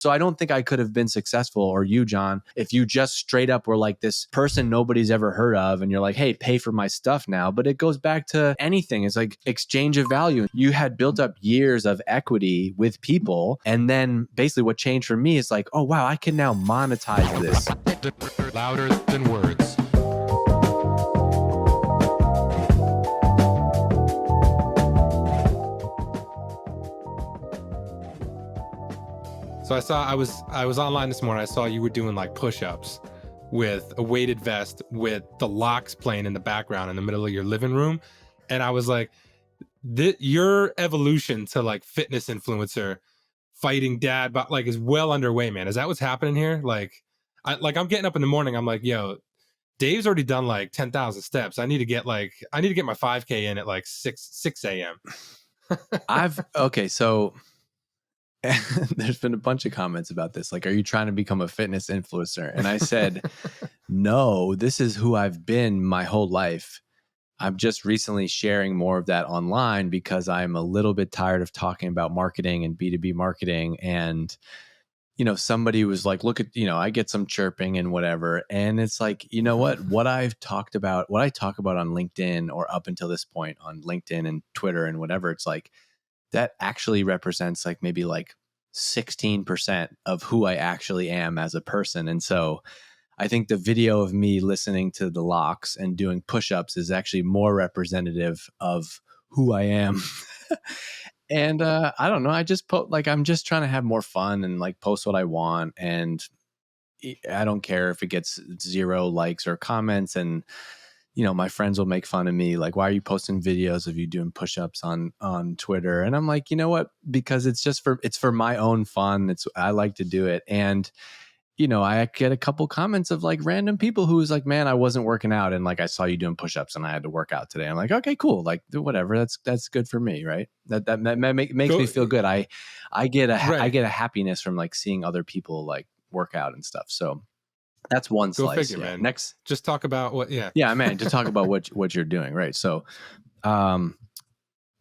So I don't think I could have been successful, or you, John, if you just straight up were like this person nobody's ever heard of and you're like, hey, pay for my stuff now. But it goes back to anything. It's like exchange of value. You had built up years of equity with people. And then basically what changed for me is like, oh, wow, I can now monetize this. Louder than words. So I was online this morning. I saw you were doing like push-ups with a weighted vest with the locks playing in the background in the middle of your living room. And I was like, your evolution to like fitness influencer fighting dad, but like is well underway, man. Is that what's happening here? I'm getting up in the morning. I'm like, yo, Dave's already done like 10,000 steps. I need to get my 5K in at like 6 a.m. So there's been a bunch of comments about this. Like, are you trying to become a fitness influencer? And I said, no, this is who I've been my whole life. I'm just recently sharing more of that online because I'm a little bit tired of talking about marketing and B2B marketing. And, somebody was like, look at, I get some chirping and whatever. And it's like, you know what I talk about on LinkedIn or up until this point on LinkedIn and Twitter and whatever, it's like, that actually represents like maybe like 16% of who I actually am as a person. And so I think the video of me listening to the locks and doing push-ups is actually more representative of who I am. And I don't know. I just I'm just trying to have more fun and like post what I want. And I don't care if it gets 0 likes or comments. And my friends will make fun of me. Like, why are you posting videos of you doing push-ups on Twitter? And I'm like, you know what? Because it's for my own fun. I like to do it. And, I get a couple comments of like random people who's like, man, I wasn't working out. And like, I saw you doing push-ups and I had to work out today. I'm like, okay, cool. Like whatever. That's good for me. Right. That makes me feel good. I get a happiness from like seeing other people like work out and stuff. So that's one slice. Go figure, man. Next, just talk about what. Yeah, man. To talk about what you're doing, right? So, I'm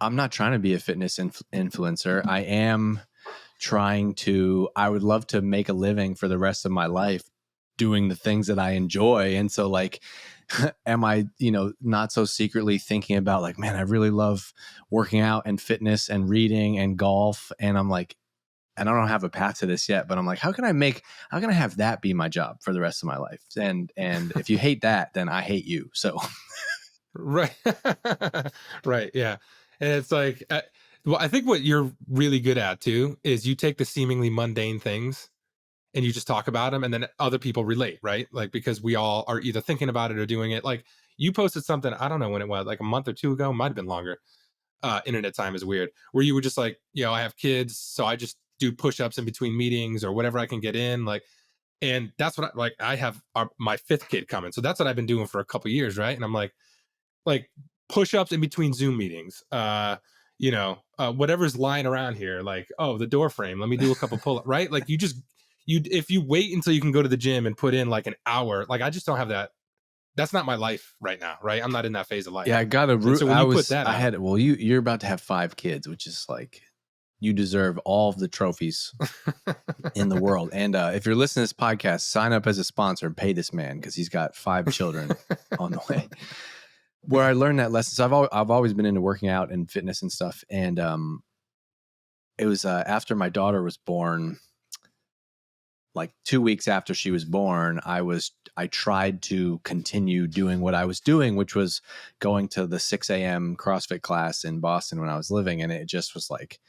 not trying to be a fitness influencer. I am trying to. I would love to make a living for the rest of my life doing the things that I enjoy. And so, like, am I, not so secretly thinking about like, man, I really love working out and fitness and reading and golf, and I'm like. And I don't have a path to this yet, but I'm like, how can I have that be my job for the rest of my life? And if you hate that, then I hate you. So, right. Right. Yeah. And it's like, I think what you're really good at too, is you take the seemingly mundane things and you just talk about them and then other people relate, right? Like, because we all are either thinking about it or doing it. Like you posted something, I don't know when it was, like a month or 2 ago, might've been longer. Internet time is weird, where you were just like, I have kids, so I just do push-ups in between meetings or whatever I can get in. Like, and that's what I have my 5th kid coming. So that's what I've been doing for a couple of years. Right. And I'm like push-ups in between Zoom meetings, whatever's lying around here, like, oh, the door frame, let me do a couple pull-ups, right? Like if you wait until you can go to the gym and put in like an hour, like I just don't have that. That's not my life right now, right? I'm not in that phase of life. Yeah, I got a root. So you're about to have 5 kids, which is like, you deserve all of the trophies in the world. And if you're listening to this podcast, sign up as a sponsor and pay this man because he's got 5 children on the way. Where I learned that lesson. So I've always been into working out and fitness and stuff. And it was after my daughter was born. Like 2 weeks after she was born, I tried to continue doing what I was doing, which was going to the 6 a.m. CrossFit class in Boston when I was living. And it just was like,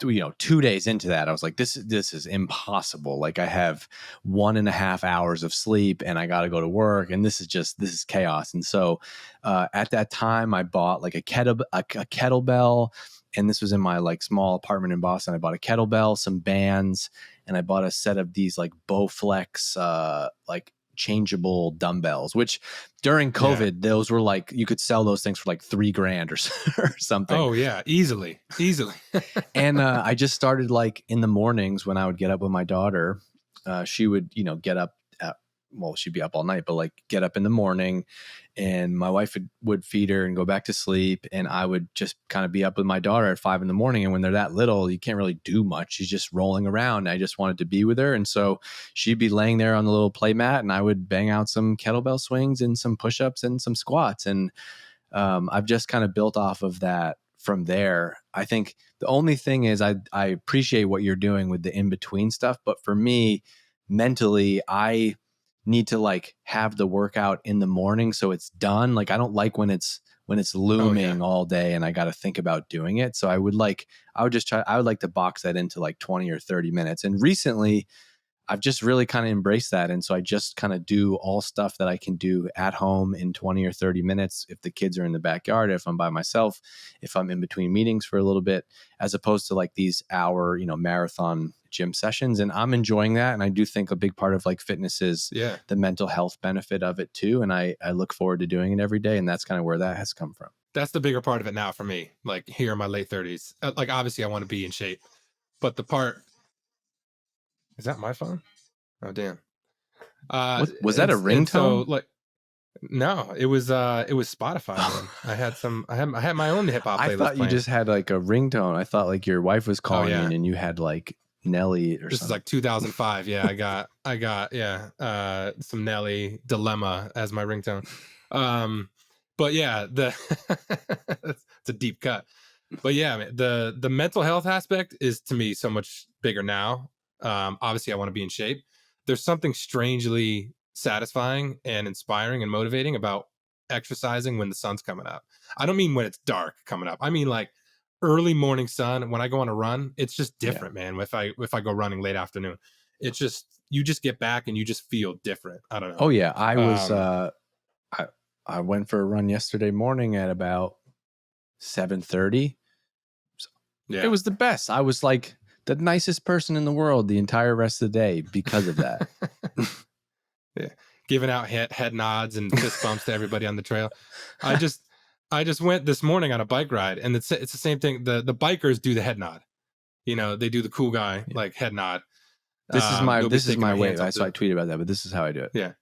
2 days into that, I was like, this is impossible. Like I have 1.5 hours of sleep and I got to go to work. And this is chaos. And so at that time I bought like a kettlebell. And this was in my like small apartment in Boston. I bought a kettlebell, some bands, and I bought a set of these like Bowflex, like changeable dumbbells, which during COVID, those were like, you could sell those things for like $3,000 or something. Oh yeah. Easily. And I just started like in the mornings when I would get up with my daughter, she would, get up at well, she'd be up all night, but like get up in the morning, and my wife would feed her and go back to sleep. And I would just kind of be up with my daughter at 5 a.m. And when they're that little, you can't really do much. She's just rolling around. I just wanted to be with her. And so she'd be laying there on the little play mat, and I would bang out some kettlebell swings and some push-ups and some squats. And I've just kind of built off of that from there. I think the only thing is I appreciate what you're doing with the in-between stuff. But for me, mentally, I need to like have the workout in the morning so it's done. Like I don't like when it's Oh yeah. looming all day and I got to think about doing it. So I would like to box that into like 20 or 30 minutes. And recently I've just really kind of embraced that. And so I just kind of do all stuff that I can do at home in 20 or 30 minutes. If the kids are in the backyard, if I'm by myself, if I'm in between meetings for a little bit, as opposed to like these hour, marathon gym sessions. And I'm enjoying that. And I do think a big part of like fitness is Yeah. the mental health benefit of it too. And I look forward to doing it every day. And that's kind of where that has come from. That's the bigger part of it now for me. Like here in my late 30s. Like obviously I want to be in shape, but the part is that my phone? Oh damn. What was that, a And so ringtone? like no, it was Spotify, man. I had my own hip hop I playlist thought you playing. just had like a ringtone. I thought like your wife was Oh calling in yeah. and you had like Nelly or This is something. like 2005. Yeah, I got yeah, some Nelly Dilemma as my ringtone. But yeah, the it's a deep cut. But yeah, man, the mental health aspect is to me so much bigger now. Obviously I want to be in shape. There's something strangely satisfying and inspiring and motivating about exercising when the sun's coming up. I don't mean when it's dark coming up. I mean like early morning sun. When I go on a run, it's just Yeah. different, man. If I go running late afternoon, it's just you just get back and you just feel different. I don't Oh know. yeah. I was Um, I I went for a run yesterday morning at about 7:30. It yeah. was the best. I was like the nicest person in the world the entire rest of the day because of that. Yeah, giving out head nods and fist bumps to everybody on the trail. I just I just went this morning on a bike ride, and it's the same thing. The bikers do the head nod. You know, they do the cool guy Yeah. like head nod. This Nobody's is taking my their way. hands off So I the tweeted about that, but this is how I do it. yeah.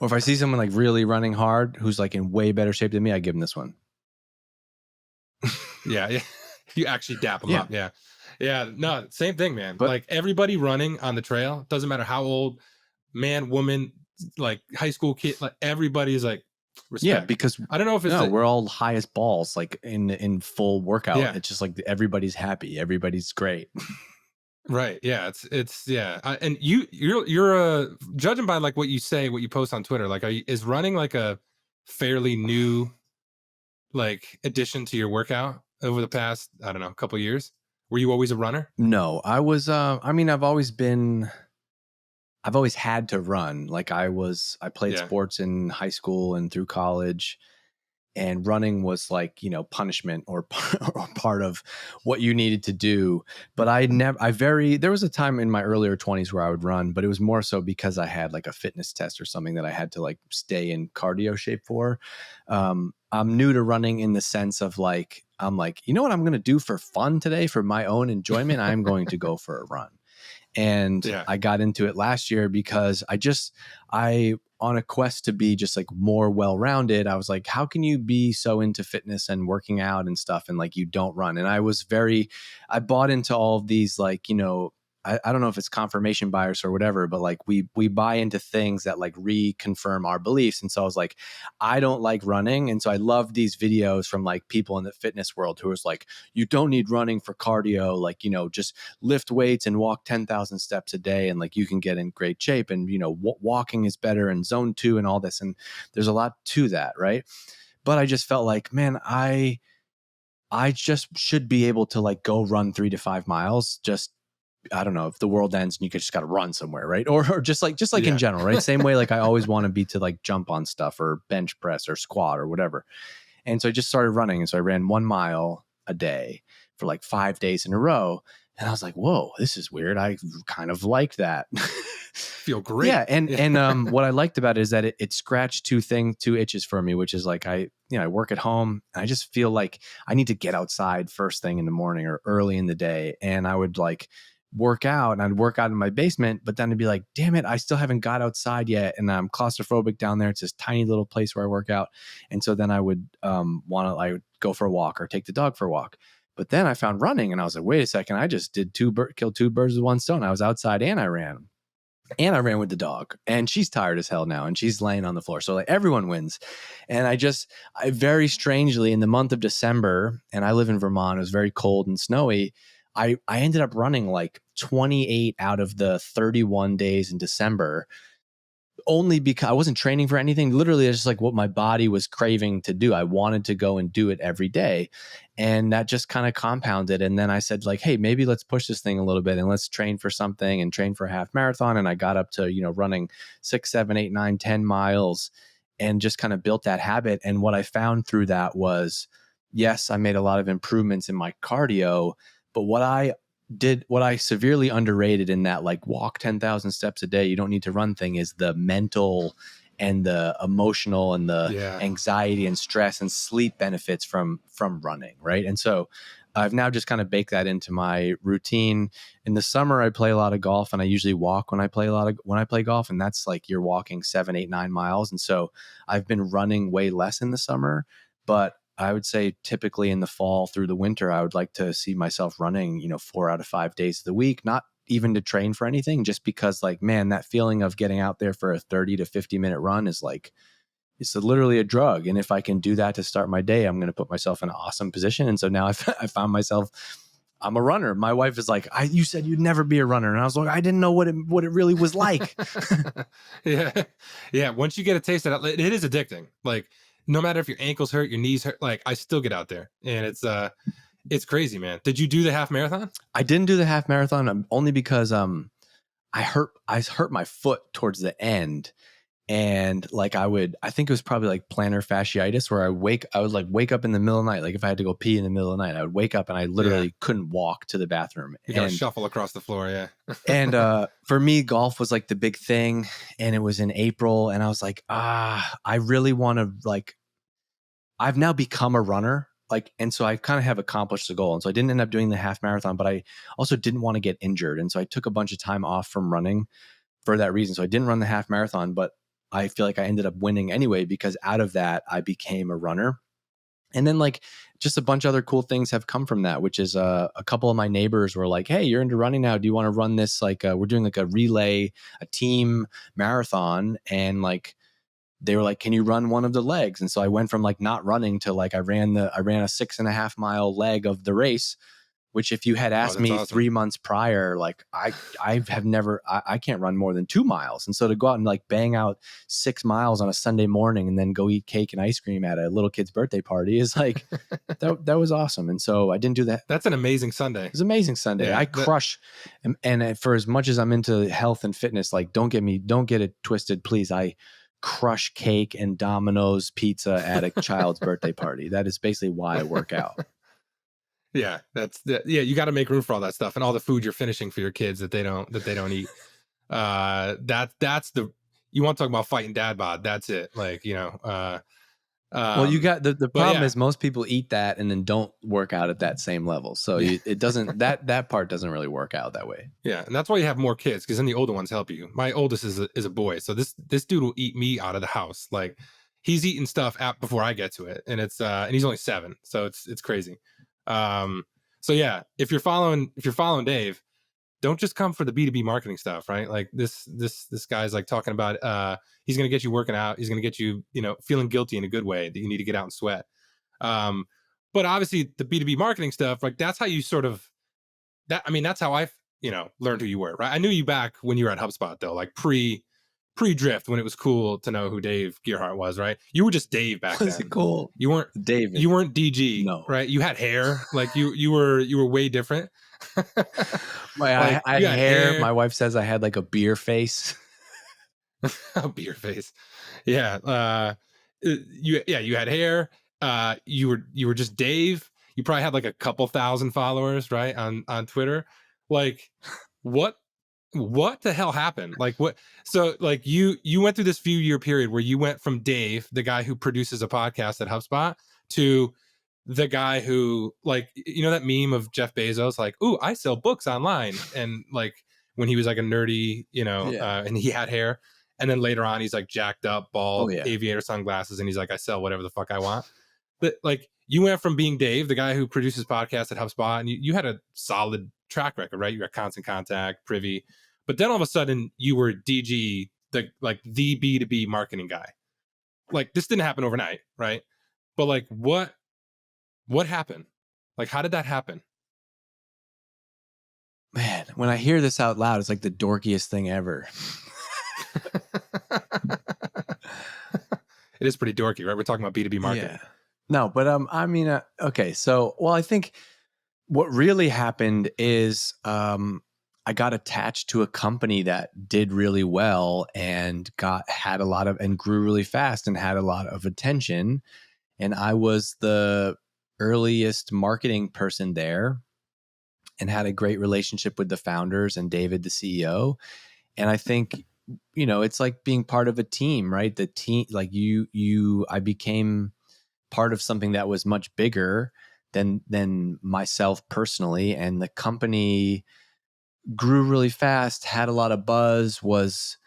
Or if I see someone like really running hard who's like in way better shape than me, I give them this one. Yeah, yeah. You actually dap them Yeah. up. Yeah. Yeah. No, same thing, man. But Like everybody running on the trail, doesn't matter how old, man, woman, like high school kid, like everybody is like yeah, respect. because I don't know if it's no, the we're all high as balls, like in full workout. yeah, It's just like everybody's happy, everybody's great. right. Yeah. It's yeah. And you're judging by like what you say, what you post on Twitter, like is running like a fairly new like addition to your workout over the past, I don't know, couple years? Were you always a runner? No, I was. I mean, I've always had to run. Like I played Yeah. sports in high school and through college, and running was like, punishment or or part of what you needed to do. But there was a time in my earlier 20s where I would run, but it was more so because I had like a fitness test or something that I had to like stay in cardio shape for. I'm new to running in the sense of like, I'm like, you know what I'm going to do for fun today for my own enjoyment? I'm going to go for a run. And Yeah. I got into it last year because I on a quest to be just like more well-rounded. I was like, how can you be so into fitness and working out and stuff and like you don't run? And I bought into all of these like, I don't know if it's confirmation bias or whatever, but like we buy into things that like reconfirm our beliefs. And so I was like, I don't like running. And so I love these videos from like people in the fitness world who is like, you don't need running for cardio, like, just lift weights and walk 10,000 steps a day and like you can get in great shape. And walking is better and zone 2 and all this, and there's a lot to that, right? But I just felt like, man, I just should be able to like go run 3 to 5 miles. Just, I don't know, if the world ends and you just got to run somewhere, right? Or just like in Yeah. general, right? Same way, like I always want to be to like jump on stuff or bench press or squat or whatever. And so I just started running. And so I ran 1 mile a day for like 5 days in a row. And I was like, whoa, this is weird. I kind of like that. Feel great. Yeah. And, Yeah. and what I liked about it is that it scratched two itches for me, which is like, I work at home and I just feel like I need to get outside first thing in the morning or early in the day. And I would like work out, and I'd work out in my basement, but then I'd be like, damn it, I still haven't got outside yet. And I'm claustrophobic down there. It's this tiny little place where I work out. And so then I would I would go for a walk or take the dog for a walk. But then I found running and I was like, wait a second, I just did killed two birds with one stone. I was outside and I ran. And I ran with the dog, and she's tired as hell now, and she's laying on the floor. So like everyone wins. And I very strangely in the month of December, and I live in Vermont, it was very cold and snowy. I ended up running like 28 out of the 31 days in December, only because I wasn't training for anything. Literally, it's just like what my body was craving to do. I wanted to go and do it every day. And that just kind of compounded. And then I said, like, hey, maybe let's push this thing a little bit and let's train for something and train for a half marathon. And I got up to, running 6, 7, 8, 9, 10 miles and just kind of built that habit. And what I found through that was, yes, I made a lot of improvements in my cardio, but what I severely underrated in that, like, walk 10,000 steps a day, you don't need to run thing, is the mental and the emotional and the anxiety and stress and sleep benefits from running. Right. And so I've now just kind of baked that into my routine. In the summer, I play a lot of golf, and I usually walk when I play golf. And that's like, you're walking 7, 8, 9 miles. And so I've been running way less in the summer, but I would say typically in the fall through the winter, I would like to see myself running, 4 out of 5 days of the week, not even to train for anything, just because, like, man, that feeling of getting out there for a 30 to 50-minute run is like, it's literally a drug. And if I can do that to start my day, I'm going to put myself in an awesome position. And so now I found myself, I'm a runner. My wife is like, you said you'd never be a runner. And I was like, I didn't know what it really was like. Yeah. Yeah. Once you get a taste of it, it is addicting. Like, no matter if your ankles hurt, your knees hurt, like, I still get out there, and it's crazy, man. Did you do the half marathon? I didn't do the half marathon only because I hurt my foot towards the end. And like I think it was probably like plantar fasciitis, where I would like wake up in the middle of the night. Like if I had to go pee in the middle of the night, I would wake up and I literally couldn't walk to the bathroom. You gotta shuffle across the floor. Yeah. And for me, golf was like the big thing, and it was in April, and I was like, I really want to, like, I've now become a runner. Like, and so I kind of have accomplished the goal. And so I didn't end up doing the half marathon, but I also didn't want to get injured. And so I took a bunch of time off from running for that reason. So I didn't run the half marathon, but I feel like I ended up winning anyway, because out of that, I became a runner. And then, like, just a bunch of other cool things have come from that, which is a couple of my neighbors were like, hey, you're into running now. Do you want to run this? Like, we're doing like a relay, a team marathon. And like, they were like, can you run one of the legs? And so I went from like not running to like, I ran a 6.5 mile leg of the race, which if you had asked me awesome. 3 months prior, like I can't run more than 2 miles. And so to go out and like bang out 6 miles on a Sunday morning and then go eat cake and ice cream at a little kid's birthday party is like, that was awesome. And so I didn't do that. That's an amazing Sunday. It's an amazing Sunday. Yeah, I crush. And for as much as I'm into health and fitness, like, don't get it twisted, please. I crush cake and Domino's pizza at a child's birthday party. That is basically why I work out. Yeah, you got to make room for all that stuff and all the food you're finishing for your kids that they don't eat. That's you want to talk about fighting dad bod. That's it. Like, well, you got the problem is most people eat that and then don't work out at that same level. So it doesn't, that part doesn't really work out that way. Yeah. And that's why you have more kids, because then the older ones help you. My oldest is a boy. So this dude will eat me out of the house. Like, he's eating stuff before I get to it. And and he's only 7. So it's crazy. So yeah, if you're following Dave, don't just come for the B2B marketing stuff, right? Like this guy's like talking about, he's going to get you working out. He's going to get you, feeling guilty in a good way that you need to get out and sweat. But obviously the B2B marketing stuff, like that's how you that's how I, learned who you were, right? I knew you back when you were at HubSpot though, like pre-drift, when it was cool to know who Dave Gerhardt was, right? You were just Dave back then. Was it cool? You weren't David. You weren't DG, no. Right? You had hair, like you were way different. I had hair. My wife says I had like a beer face. A beer face. Yeah. You had hair. You were just Dave. You probably had like a couple thousand followers, right? On Twitter. Like, what the hell happened? Like, what? So like you went through this few year period where you went from Dave, the guy who produces a podcast at HubSpot, to the guy who, like, you know that meme of Jeff Bezos, like, "Ooh, I sell books online," and like when he was like a nerdy, Yeah. and he had hair, and then later on he's like jacked up, Oh bald, yeah. aviator sunglasses, and he's like, "I sell whatever the fuck I want." But like, you went from being Dave, the guy who produces podcasts at HubSpot, and you had a solid track record, right? You were at Constant Contact, Privy, but then all of a sudden you were DG, the B2B marketing guy. Like, this didn't happen overnight, right? But like, what happened? Like, how did that happen? Man, when I hear this out loud, it's like the dorkiest thing ever. It is pretty dorky, right? We're talking about B2B Yeah. marketing. No, but I mean, okay. So, well, I think what really happened is I got attached to a company that did really well and had a lot of and grew really fast and had a lot of attention. And I was the earliest marketing person there and had a great relationship with the founders and David, the CEO. And I think, it's like being part of a team, right? The team, like I became part of something that was much bigger than myself personally. And the company grew really fast, had a lot of buzz, was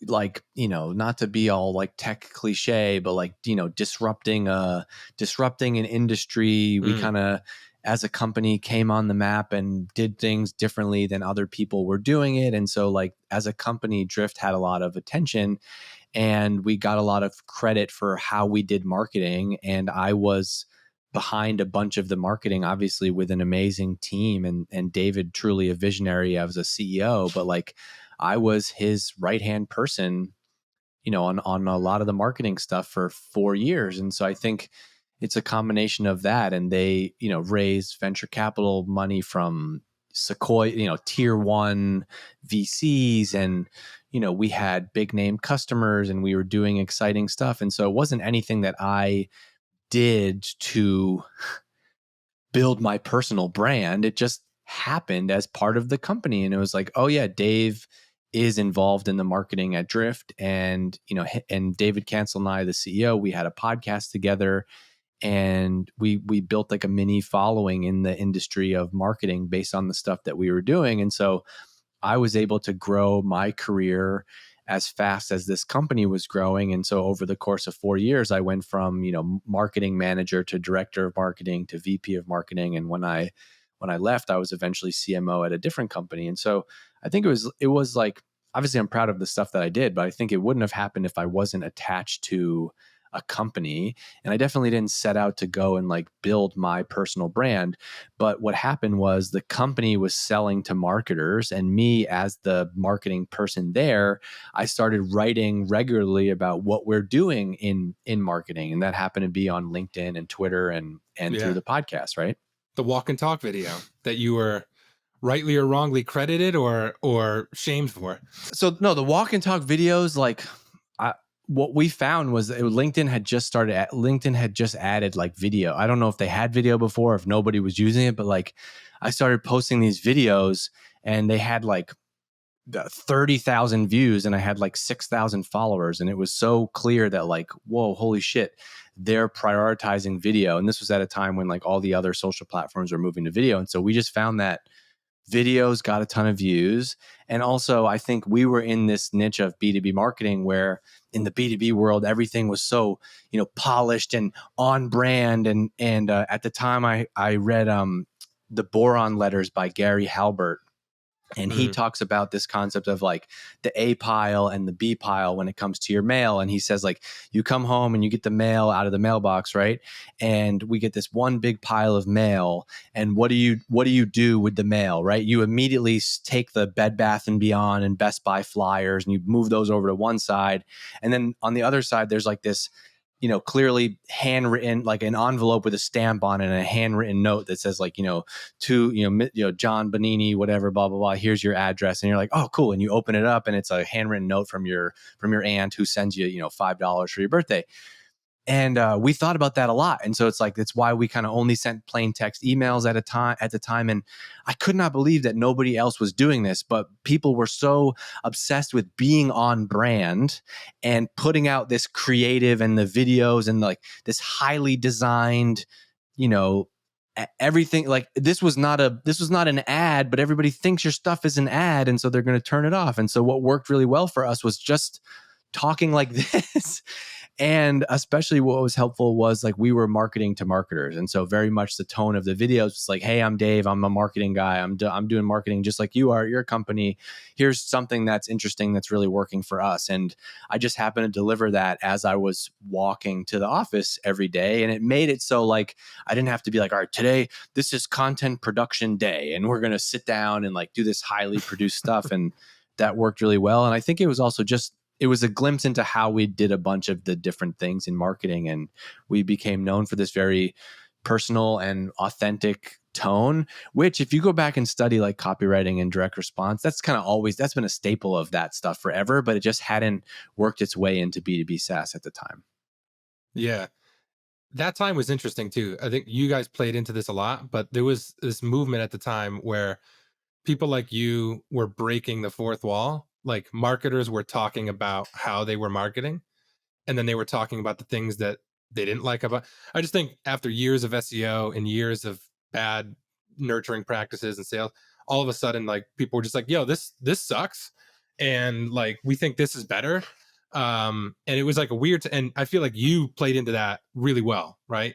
like, not to be all like tech cliche, but like, disrupting an industry. We Mm, kind of, as a company, came on the map and did things differently than other people were doing it. And so like as a company, Drift had a lot of attention and we got a lot of credit for how we did marketing. And I was behind a bunch of the marketing, obviously with an amazing team, and David, truly a visionary as a CEO, but like I was his right hand person, on a lot of the marketing stuff for 4 years. And so I think it's a combination of that. And they, raised venture capital money from Sequoia, tier one VCs. And, we had big name customers and we were doing exciting stuff. And so it wasn't anything that I did to build my personal brand. It just happened as part of the company. And it was like, oh yeah, Dave is involved in the marketing at Drift. And, and David Cancel and I, the CEO, we had a podcast together and we built like a mini following in the industry of marketing based on the stuff that we were doing. And so I was able to grow my career as fast as this company was growing. And so over the course of 4 years, I went from, marketing manager to director of marketing to VP of marketing. And when I left, I was eventually CMO at a different company. And so I think it was like, obviously I'm proud of the stuff that I did, but I think it wouldn't have happened if I wasn't attached to a company. And I definitely didn't set out to go and like build my personal brand. But what happened was the company was selling to marketers, and me as the marketing person there, I started writing regularly about what we're doing in marketing. And that happened to be on LinkedIn and Twitter and through yeah. the podcast, right? The walk and talk video that you were rightly or wrongly credited or shamed for. So no, the walk and talk videos, like I, what we found was that LinkedIn had just added like video. I don't know if they had video before, if nobody was using it, but like I started posting these videos and they had like 30,000 views and I had like 6,000 followers. And it was so clear that like, whoa, holy shit, they're prioritizing video. And this was at a time when like all the other social platforms were moving to video. And so we just found that videos got a ton of views. And also, I think we were in this niche of B2B marketing where in the B2B world, everything was so, polished and on brand. And at the time I read The Boron Letters by Gary Halbert. And he Mm, talks about this concept of like the A pile and the B pile when it comes to your mail. And he says, like, you come home and you get the mail out of the mailbox, right? And we get this one big pile of mail. And what do you do with the mail, right? You immediately take the Bed Bath and Beyond and Best Buy flyers and you move those over to one side. And then on the other side, there's like this, clearly handwritten, like an envelope with a stamp on it and a handwritten note that says like, to, John Bonini, whatever, blah, blah, blah, here's your address. And you're like, oh, cool. And you open it up and it's a handwritten note from your aunt who sends you, $5 for your birthday. And we thought about that a lot. And so it's like, that's why we kind of only sent plain text emails at the time. And I could not believe that nobody else was doing this, but people were so obsessed with being on brand and putting out this creative and the videos and like this highly designed, you know, everything, like this was not an ad, but everybody thinks your stuff is an ad, and so they're going to turn it off. And so what worked really well for us was just talking like this. And especially what was helpful was like we were marketing to marketers. And so very much the tone of the videos was like, hey, I'm Dave. I'm a marketing guy. I'm doing marketing just like you are at your company. Here's something that's interesting that's really working for us. And I just happened to deliver that as I was walking to the office every day. And it made it so like I didn't have to be like, all right, today this is content production day and we're going to sit down and like do this highly produced stuff. And that worked really well. And I think it was also just, it was a glimpse into how we did a bunch of the different things in marketing. And we became known for this very personal and authentic tone, which if you go back and study like copywriting and direct response, that's kind of always, that's been a staple of that stuff forever, but it just hadn't worked its way into B2B SaaS at the time. Yeah. That time was interesting too. I think you guys played into this a lot, but there was this movement at the time where people like you were breaking the fourth wall. Like marketers were talking about how they were marketing, and then they were talking about the things that they didn't like about. I just think after years of SEO and years of bad nurturing practices and sales, all of a sudden like people were just like, yo, this sucks, and like we think this is better. And it was like a weird and I feel like you played into that really well, right?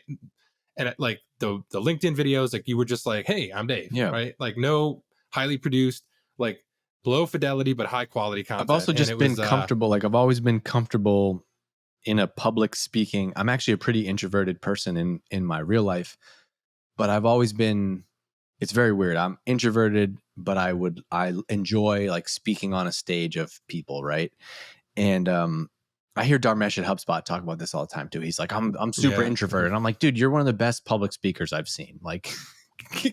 And like the LinkedIn videos, like you were just like, hey, I'm Dave, Yeah. right? Like no highly produced, like low fidelity but high quality I've content. also And just it been was comfortable. Like I've always been comfortable in a public speaking. I'm actually a pretty introverted person in my real life, but I've always been, it's very weird. I'm introverted, but I enjoy like speaking on a stage of people, right? And I hear Dharmesh at HubSpot talk about this all the time too. He's like, I'm super yeah. introverted. And I'm like, dude, you're one of the best public speakers I've seen. Like,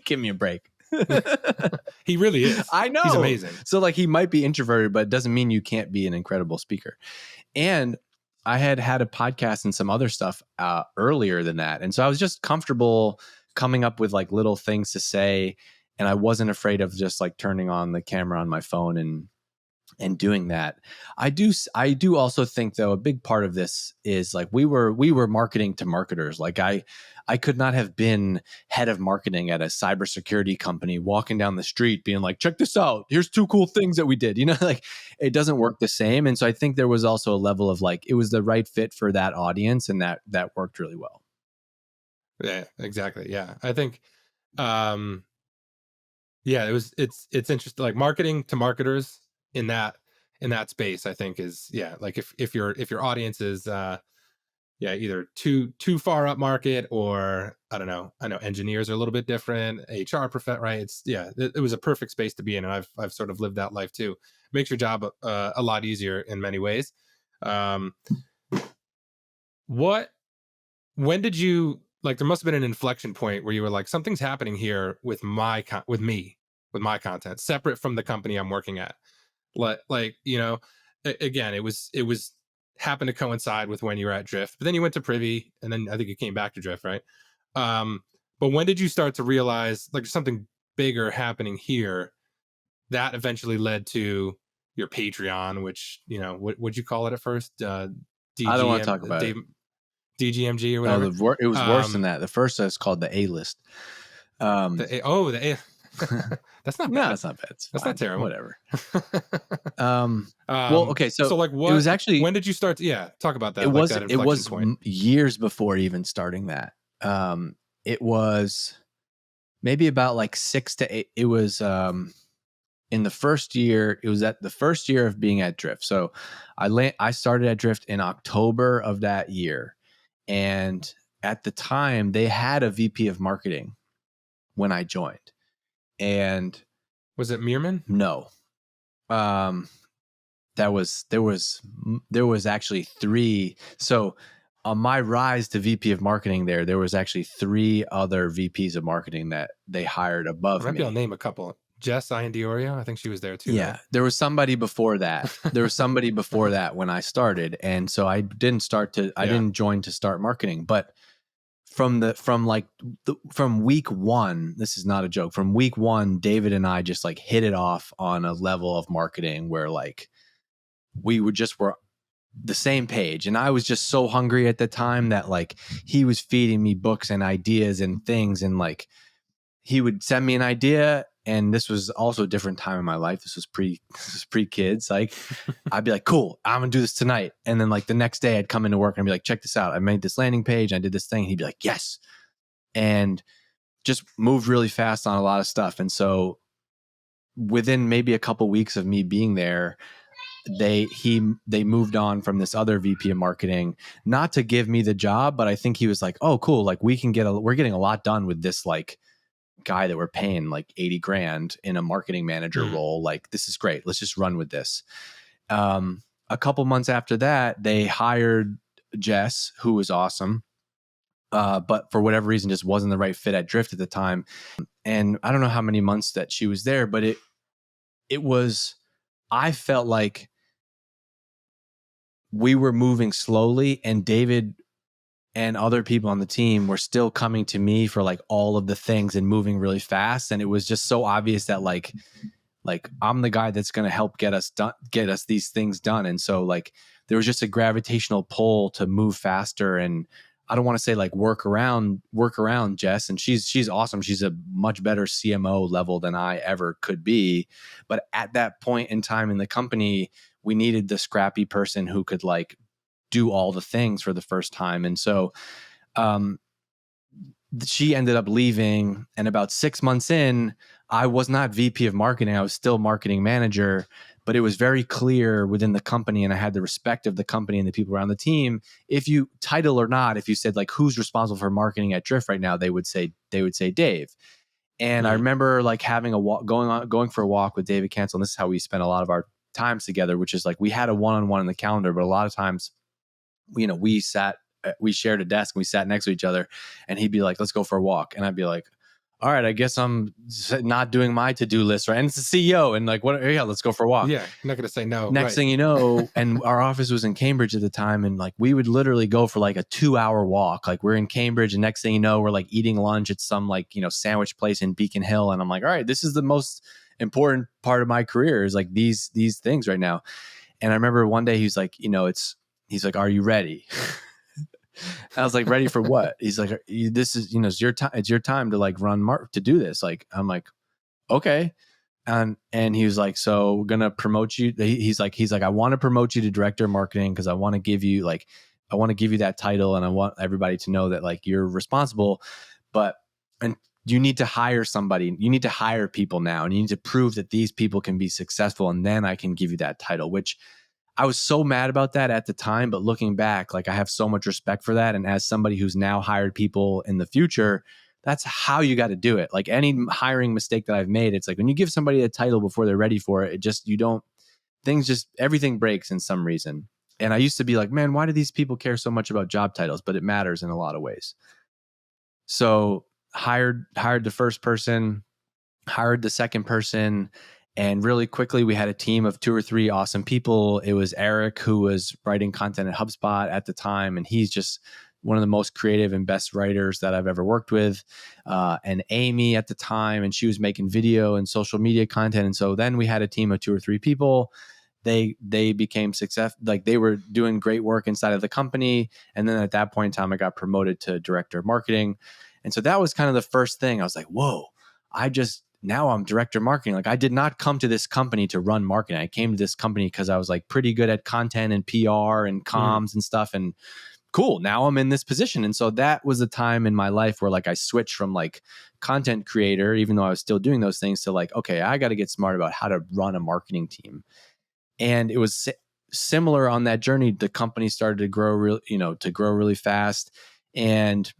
give me a break. He really is. I He's know. amazing. So like he might be introverted, but it doesn't mean you can't be an incredible speaker. And I had a podcast and some other stuff earlier than that. And so I was just comfortable coming up with like little things to say. And I wasn't afraid of just like turning on the camera on my phone and doing that. I do also think though a big part of this is like we were marketing to marketers. Like I could not have been head of marketing at a cybersecurity company walking down the street being like, check this out, here's 2 cool things that we did, you know. Like it doesn't work the same. And so I think there was also a level of like it was the right fit for that audience, and that worked really well. Yeah, exactly. Yeah. I think um yeah, it's interesting like marketing to marketers in that space I think is yeah, like if your audience is yeah, either too far up market or I don't know. I know engineers are a little bit different, HR right? It's yeah, it was a perfect space to be in and I've sort of lived that life too. Makes your job a lot easier in many ways. Um what when did you like there must have been an inflection point where you were like something's happening here with with me with my content separate from the company I'm working at like you know again it was happened to coincide with when you were at Drift but then you went to Privy and then I think you came back to Drift, right? um but when did you start to realize like there's something bigger happening here that eventually led to your Patreon, which you know what would you call it at first? I don't want to talk DGM about it. Dave DGMG or Oh, whatever. it was worse than Um, that. The first is called the A list. the that's not No, bad. it's not bad. It's That's not fine. terrible. Whatever. Well, okay. So So like it was what? actually, When did you start? Yeah, talk about that. Like that it inflection was point. years before even starting that. It was maybe about like 6 to 8. It was, in the first year, it was at the first year of being at Drift. So I started at Drift in October of that year. And at the time they had a VP of marketing when I joined. And Was it Meerman? no, um, that was there was actually 3. So on my rise to VP of marketing there was actually 3 other VPs of marketing that they hired I above might be able to me. name a couple. Jess Iandiorio, I think she was there too, Yeah, right? there was somebody before that. There was somebody before that when I started, and so I Yeah. didn't join to start marketing, but from week 1, this is not a joke. From week 1, David and I just like hit it off on a level of marketing where like we were the same page. And I was just so hungry at the time that like he was feeding me books and ideas and things. And like he would send me an idea. And this was also a different time in my life. This was pre kids. Like I'd be like, cool, I'm gonna do this tonight. And then like the next day I'd come into work and be like, check this out. I made this landing page. I did this thing. And he'd be like, yes. And just moved really fast on a lot of stuff. And so within maybe a couple weeks of me being there, they moved on from this other VP of marketing, not to give me the job, but I think he was like, oh, cool. Like we're getting a lot done with this like guy that we're paying like 80 grand in a marketing manager role. Like, this is great. Let's just run with this. A couple months after that, they hired Jess, who was awesome. But for whatever reason, just wasn't the right fit at Drift at the time. And I don't know how many months that she was there, but it was, I felt like we were moving slowly, and David and other people on the team were still coming to me for like all of the things and moving really fast. And it was just so obvious that like I'm the guy that's going to help get us these things done. And so like there was just a gravitational pull to move faster. And I don't want to say like work around Jess. And she's awesome. She's a much better CMO level than I ever could be. But at that point in time in the company, we needed the scrappy person who could like do all the things for the first time. And so she ended up leaving. And about 6 months in, I was not VP of marketing. I was still marketing manager, but it was very clear within the company, and I had the respect of the company and the people around the team. If you title or not, if you said like, who's responsible for marketing at Drift right now, they would say Dave. And I remember like having a walk, going for a walk with David Cancel. And this is how we spent a lot of our times together, which is like, we had a one-on-one in the calendar, but a lot of times, we shared a desk and we sat next to each other, and he'd be like, let's go for a walk. And I'd be like, all right, I guess I'm not doing my to-do list, right? And it's the CEO, and like, what? Yeah, let's go for a walk. Yeah, you're not going to say no. Next thing you know, and our office was in Cambridge at the time, and like we would literally go for like a 2-hour walk. Like we're in Cambridge, and next thing you know, we're like eating lunch at some like sandwich place in Beacon Hill, and I'm like, all right, this is the most important part of my career, is like these things right now. And I remember one day he's like, he's like, are you ready? I was like, ready for what? He's like, this is, it's your time. It's your time to like to do this. Like, I'm like, okay. And he was like, so we're going to promote you. He's like, I want to promote you to director of marketing, because I want to give you that title. And I want everybody to know that like you're responsible, and you need to hire somebody. You need to hire people now, and you need to prove that these people can be successful. And then I can give you that title, which I was so mad about that at the time, but looking back, like I have so much respect for that. And as somebody who's now hired people in the future, that's how you got to do it. Like any hiring mistake that I've made, it's like when you give somebody a title before they're ready for it, everything breaks in some reason. And I used to be like, man, why do these people care so much about job titles? But it matters in a lot of ways. So hired the first person, hired the second person. And really quickly, we had a team of 2 or 3 awesome people. It was Eric, who was writing content at HubSpot at the time, and he's just one of the most creative and best writers that I've ever worked with. And Amy at the time, and she was making video and social media content. And so then we had a team of 2 or 3 people. They became success, like they were doing great work inside of the company. And then at that point in time, I got promoted to director of marketing. And so that was kind of the first thing. I was like, whoa, now I'm director of marketing. Like I did not come to this company to run marketing. I came to this company because I was like pretty good at content and PR and comms and stuff. And cool, now I'm in this position. And so that was a time in my life where like I switched from like content creator, even though I was still doing those things, to like, okay, I got to get smart about how to run a marketing team. And it was similar on that journey. The company started to grow really fast, and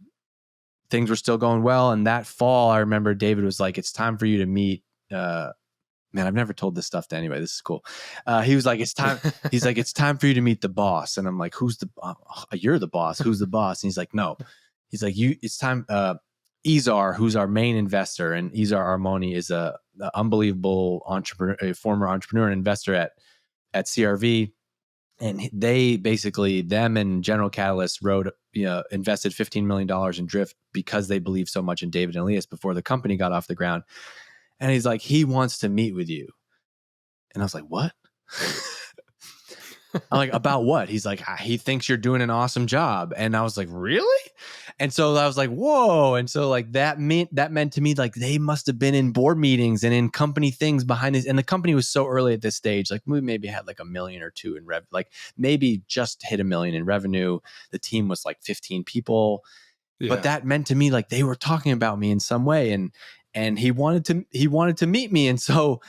things were still going well. And that fall, I remember David was like, it's time for you to meet, man, I've never told this stuff to anybody. This is cool. He was like, it's time. He's like, it's time for you to meet the boss. And I'm like, you're the boss. Who's the boss? And he's like, no, he's like, it's time. Izar, who's our main investor, and Izar Armoni is a unbelievable entrepreneur, a former entrepreneur and investor at CRV. And they basically, them and General Catalyst invested $15 million in Drift because they believed so much in David and Elias before the company got off the ground. And he's like, he wants to meet with you. And I was like, what? I'm like, about what? He's like, he thinks you're doing an awesome job. And I was like, really? And so I was like, whoa. And so like that meant to me, like they must have been in board meetings and in company things behind this. And the company was so early at this stage, like we maybe had like $1 million or $2 million in rev, like maybe just hit $1 million in revenue. The team was like 15 people. But Yeah. that meant to me like they were talking about me in some way. And he wanted to meet me. And so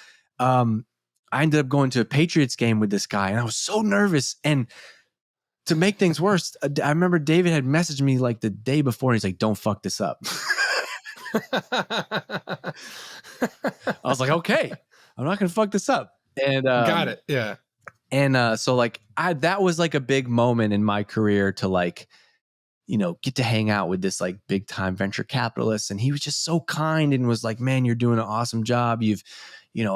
I ended up going to a Patriots game with this guy, and I was so nervous. And to make things worse, I remember David had messaged me like the day before. And he's like, "Don't fuck this up." I was like, "Okay, I'm not gonna fuck this up." And Got it. Yeah. so like that was like a big moment in my career to like, get to hang out with this like big time venture capitalist. And he was just so kind and was like, man, you're doing an awesome job.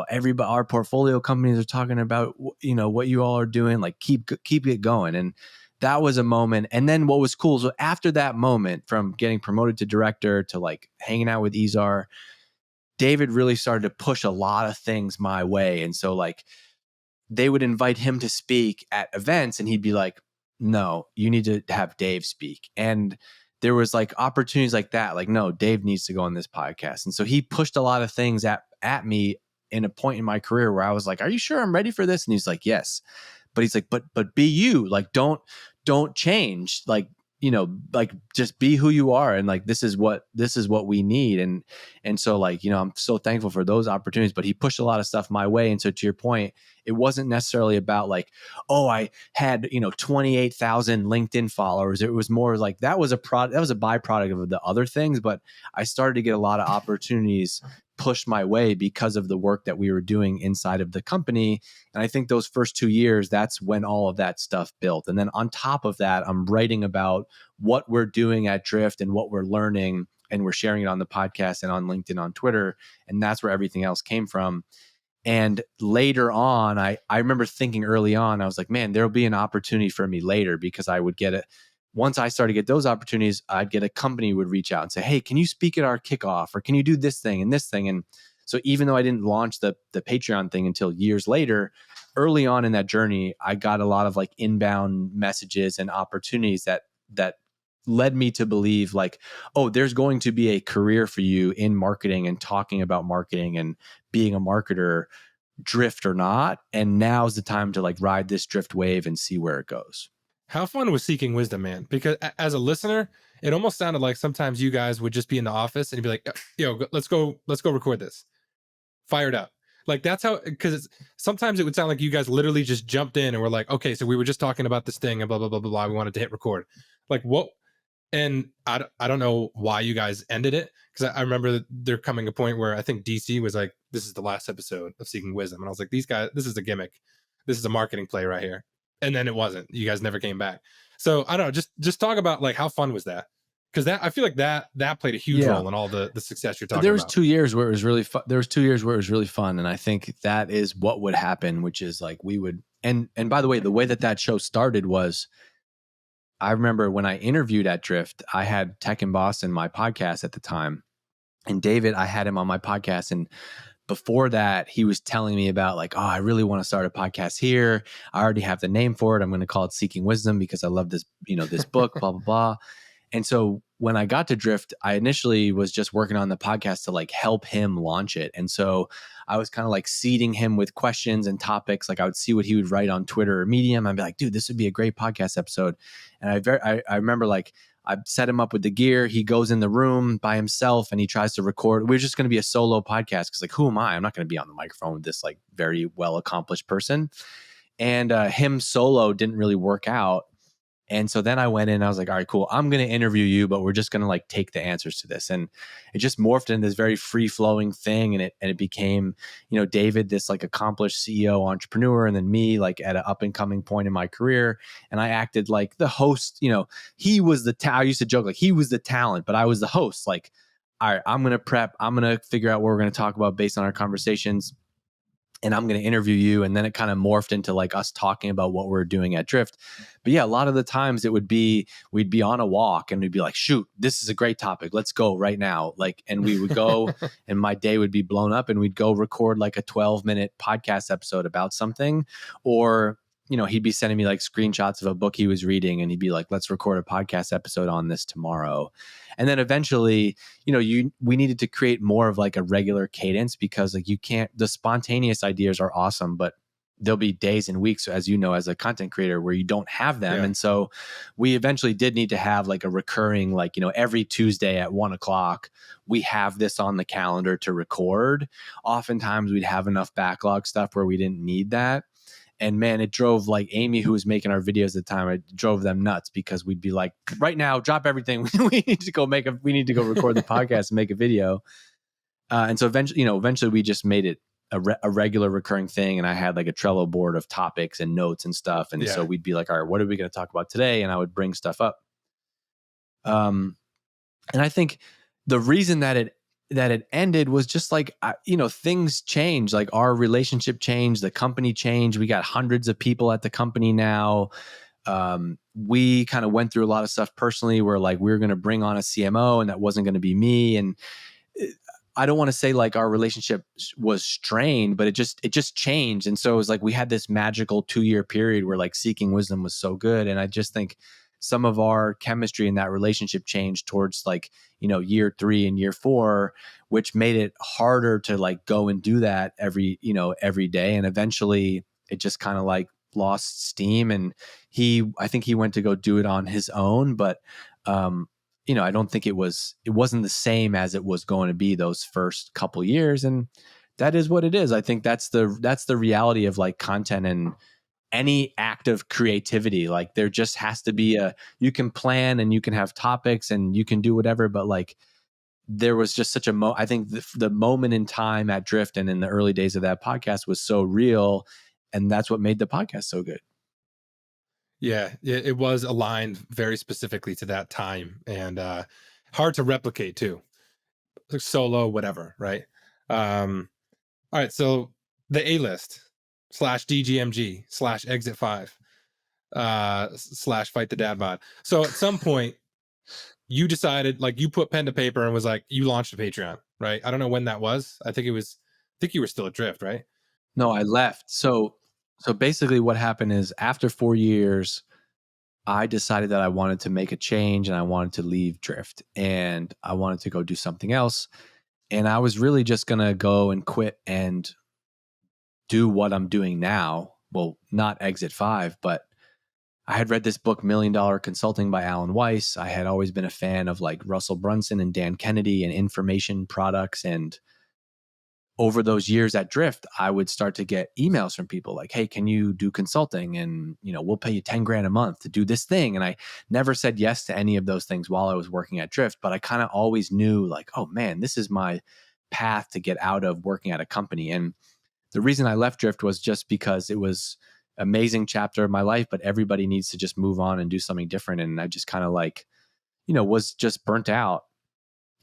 Everybody, our portfolio companies are talking about, what you all are doing, like keep it going. And that was a moment. And then what was cool, so after that moment from getting promoted to director to like hanging out with Izar, David really started to push a lot of things my way. And so like, they would invite him to speak at events and he'd be like, no, you need to have Dave speak. And there was like opportunities like that. Like, no, Dave needs to go on this podcast. And so he pushed a lot of things at me in a point in my career where I was like, are you sure I'm ready for this? And he's like, yes. But he's like, but be you, like, don't change. Like just be who you are. And like, this is what we need. And so like, I'm so thankful for those opportunities, but he pushed a lot of stuff my way. And so to your point, it wasn't necessarily about like, oh, I had, 28,000 LinkedIn followers. It was more like that was a byproduct of the other things, but I started to get a lot of opportunities pushed my way because of the work that we were doing inside of the company. And I think those first 2 years, that's when all of that stuff built. And then on top of that, I'm writing about what we're doing at Drift and what we're learning, and we're sharing it on the podcast and on LinkedIn, on Twitter. And that's where everything else came from. And later on, I remember thinking early on, I was like, man, there'll be an opportunity for me later, because I would get it. Once I started to get those opportunities, I'd get a company would reach out and say, hey, can you speak at our kickoff, or can you do this thing and this thing? And so even though I didn't launch the Patreon thing until years later, early on in that journey, I got a lot of like inbound messages and opportunities that led me to believe like, oh, there's going to be a career for you in marketing and talking about marketing and being a marketer, drift or not. And now's the time to like ride this drift wave and see where it goes. How fun was Seeking Wisdom, man? Because as a listener, it almost sounded like sometimes you guys would just be in the office and you'd be like, yo, let's go record this. Fired up. Like that's how, because sometimes it would sound like you guys literally just jumped in and were like, okay, so we were just talking about this thing and blah, blah, blah, blah, blah. We wanted to hit record. Like what? And I don't know why you guys ended it, because I remember there coming a point where I think DC was like, this is the last episode of Seeking Wisdom. And I was like, these guys, this is a gimmick. This is a marketing play right here. And then it wasn't. You guys never came back. So I don't know, just talk about like how fun was that? Because that, I feel like that played a huge role in all the success you're talking about. There was 2 years where it was really fun. There was 2 years where it was really fun. And I think that is what would happen, which is like we would, and by the way that show started was, I remember when I interviewed at Drift, I had Tech in Boston, my podcast at the time. And David, I had him on my podcast. And before that, he was telling me about like, oh, I really want to start a podcast here. I already have the name for it. I'm going to call it Seeking Wisdom because I love this, this book, blah, blah, blah. And so when I got to Drift, I initially was just working on the podcast to like help him launch it. And so I was kind of like seeding him with questions and topics. Like I would see what he would write on Twitter or Medium. I'd be like, dude, this would be a great podcast episode. And I remember like I set him up with the gear. He goes in the room by himself and he tries to record. We're just going to be a solo podcast because like, who am I? I'm not going to be on the microphone with this like very well accomplished person. And him solo didn't really work out. And so then I went in and I was like, all right, cool. I'm going to interview you, but we're just going to like take the answers to this. And it just morphed into this very free flowing thing. And it became, David, this like accomplished CEO entrepreneur. And then me like at an up and coming point in my career. And I acted like the host, he was I used to joke like he was the talent, but I was the host. Like, all right, I'm going to prep. I'm going to figure out what we're going to talk about based on our conversations. And I'm going to interview you. And then it kind of morphed into like us talking about what we're doing at Drift. But yeah, a lot of the times we'd be on a walk and we'd be like, shoot, this is a great topic. Let's go right now. Like, and we would go and my day would be blown up and we'd go record like a 12-minute podcast episode about something. Or he'd be sending me like screenshots of a book he was reading, and he'd be like, let's record a podcast episode on this tomorrow. And then eventually, we needed to create more of like a regular cadence, because like the spontaneous ideas are awesome, but there'll be days and weeks, as you know, as a content creator, where you don't have them. Yeah. And so we eventually did need to have like a recurring, like, every Tuesday at 1:00, we have this on the calendar to record. Oftentimes we'd have enough backlog stuff where we didn't need that. And man, it drove like Amy, who was making our videos at the time, it drove them nuts, because we'd be like, right now, drop everything. We need to go record the podcast and make a video. And so eventually we just made it a regular recurring thing. And I had like a Trello board of topics and notes and stuff. And so Yeah. we'd be like, all right, what are we going to talk about today? And I would bring stuff up. And I think the reason that it ended was just like, things changed, like our relationship changed, the company changed. We got hundreds of people at the company now. We kind of went through a lot of stuff personally, where like we were going to bring on a CMO, and that wasn't going to be me. And I don't want to say like our relationship was strained, but it just changed. And so it was like we had this magical 2-year period where like Seeking Wisdom was so good. And I just think some of our chemistry in that relationship changed towards like, year 3 and year 4, which made it harder to like go and do that every day. And eventually it just kind of like lost steam. And I think he went to go do it on his own. But, I don't think it wasn't the same as it was going to be those first couple years. And that is what it is. I think that's the reality of like content and any act of creativity. Like there just has to be you can plan and you can have topics and you can do whatever, but like there was just such I think the moment in time at Drift and in the early days of that podcast was so real. And that's what made the podcast so good. Yeah, it was aligned very specifically to that time, and hard to replicate too. Like solo, whatever, right? All right, so the A list slash DGMG slash exit 5 slash fight the dad bod. So at some point, you decided, like, you put pen to paper and was like, you launched a Patreon, right? I don't know when that was. I think you were still at Drift, right? No, I left. So basically what happened is after 4 years, I decided that I wanted to make a change and I wanted to leave Drift and I wanted to go do something else. And I was really just going to go and quit and do what I'm doing now. Well, not exit 5, but I had read this book, $1 Million Consulting by Alan Weiss. I had always been a fan of like Russell Brunson and Dan Kennedy and information products. And over those years at Drift, I would start to get emails from people like, hey, can you do consulting? And, we'll pay you 10 grand a month to do this thing. And I never said yes to any of those things while I was working at Drift, but I kind of always knew like, oh man, this is my path to get out of working at a company. And the reason I left Drift was just because it was an amazing chapter of my life, but everybody needs to just move on and do something different. And I just kind of like, was just burnt out.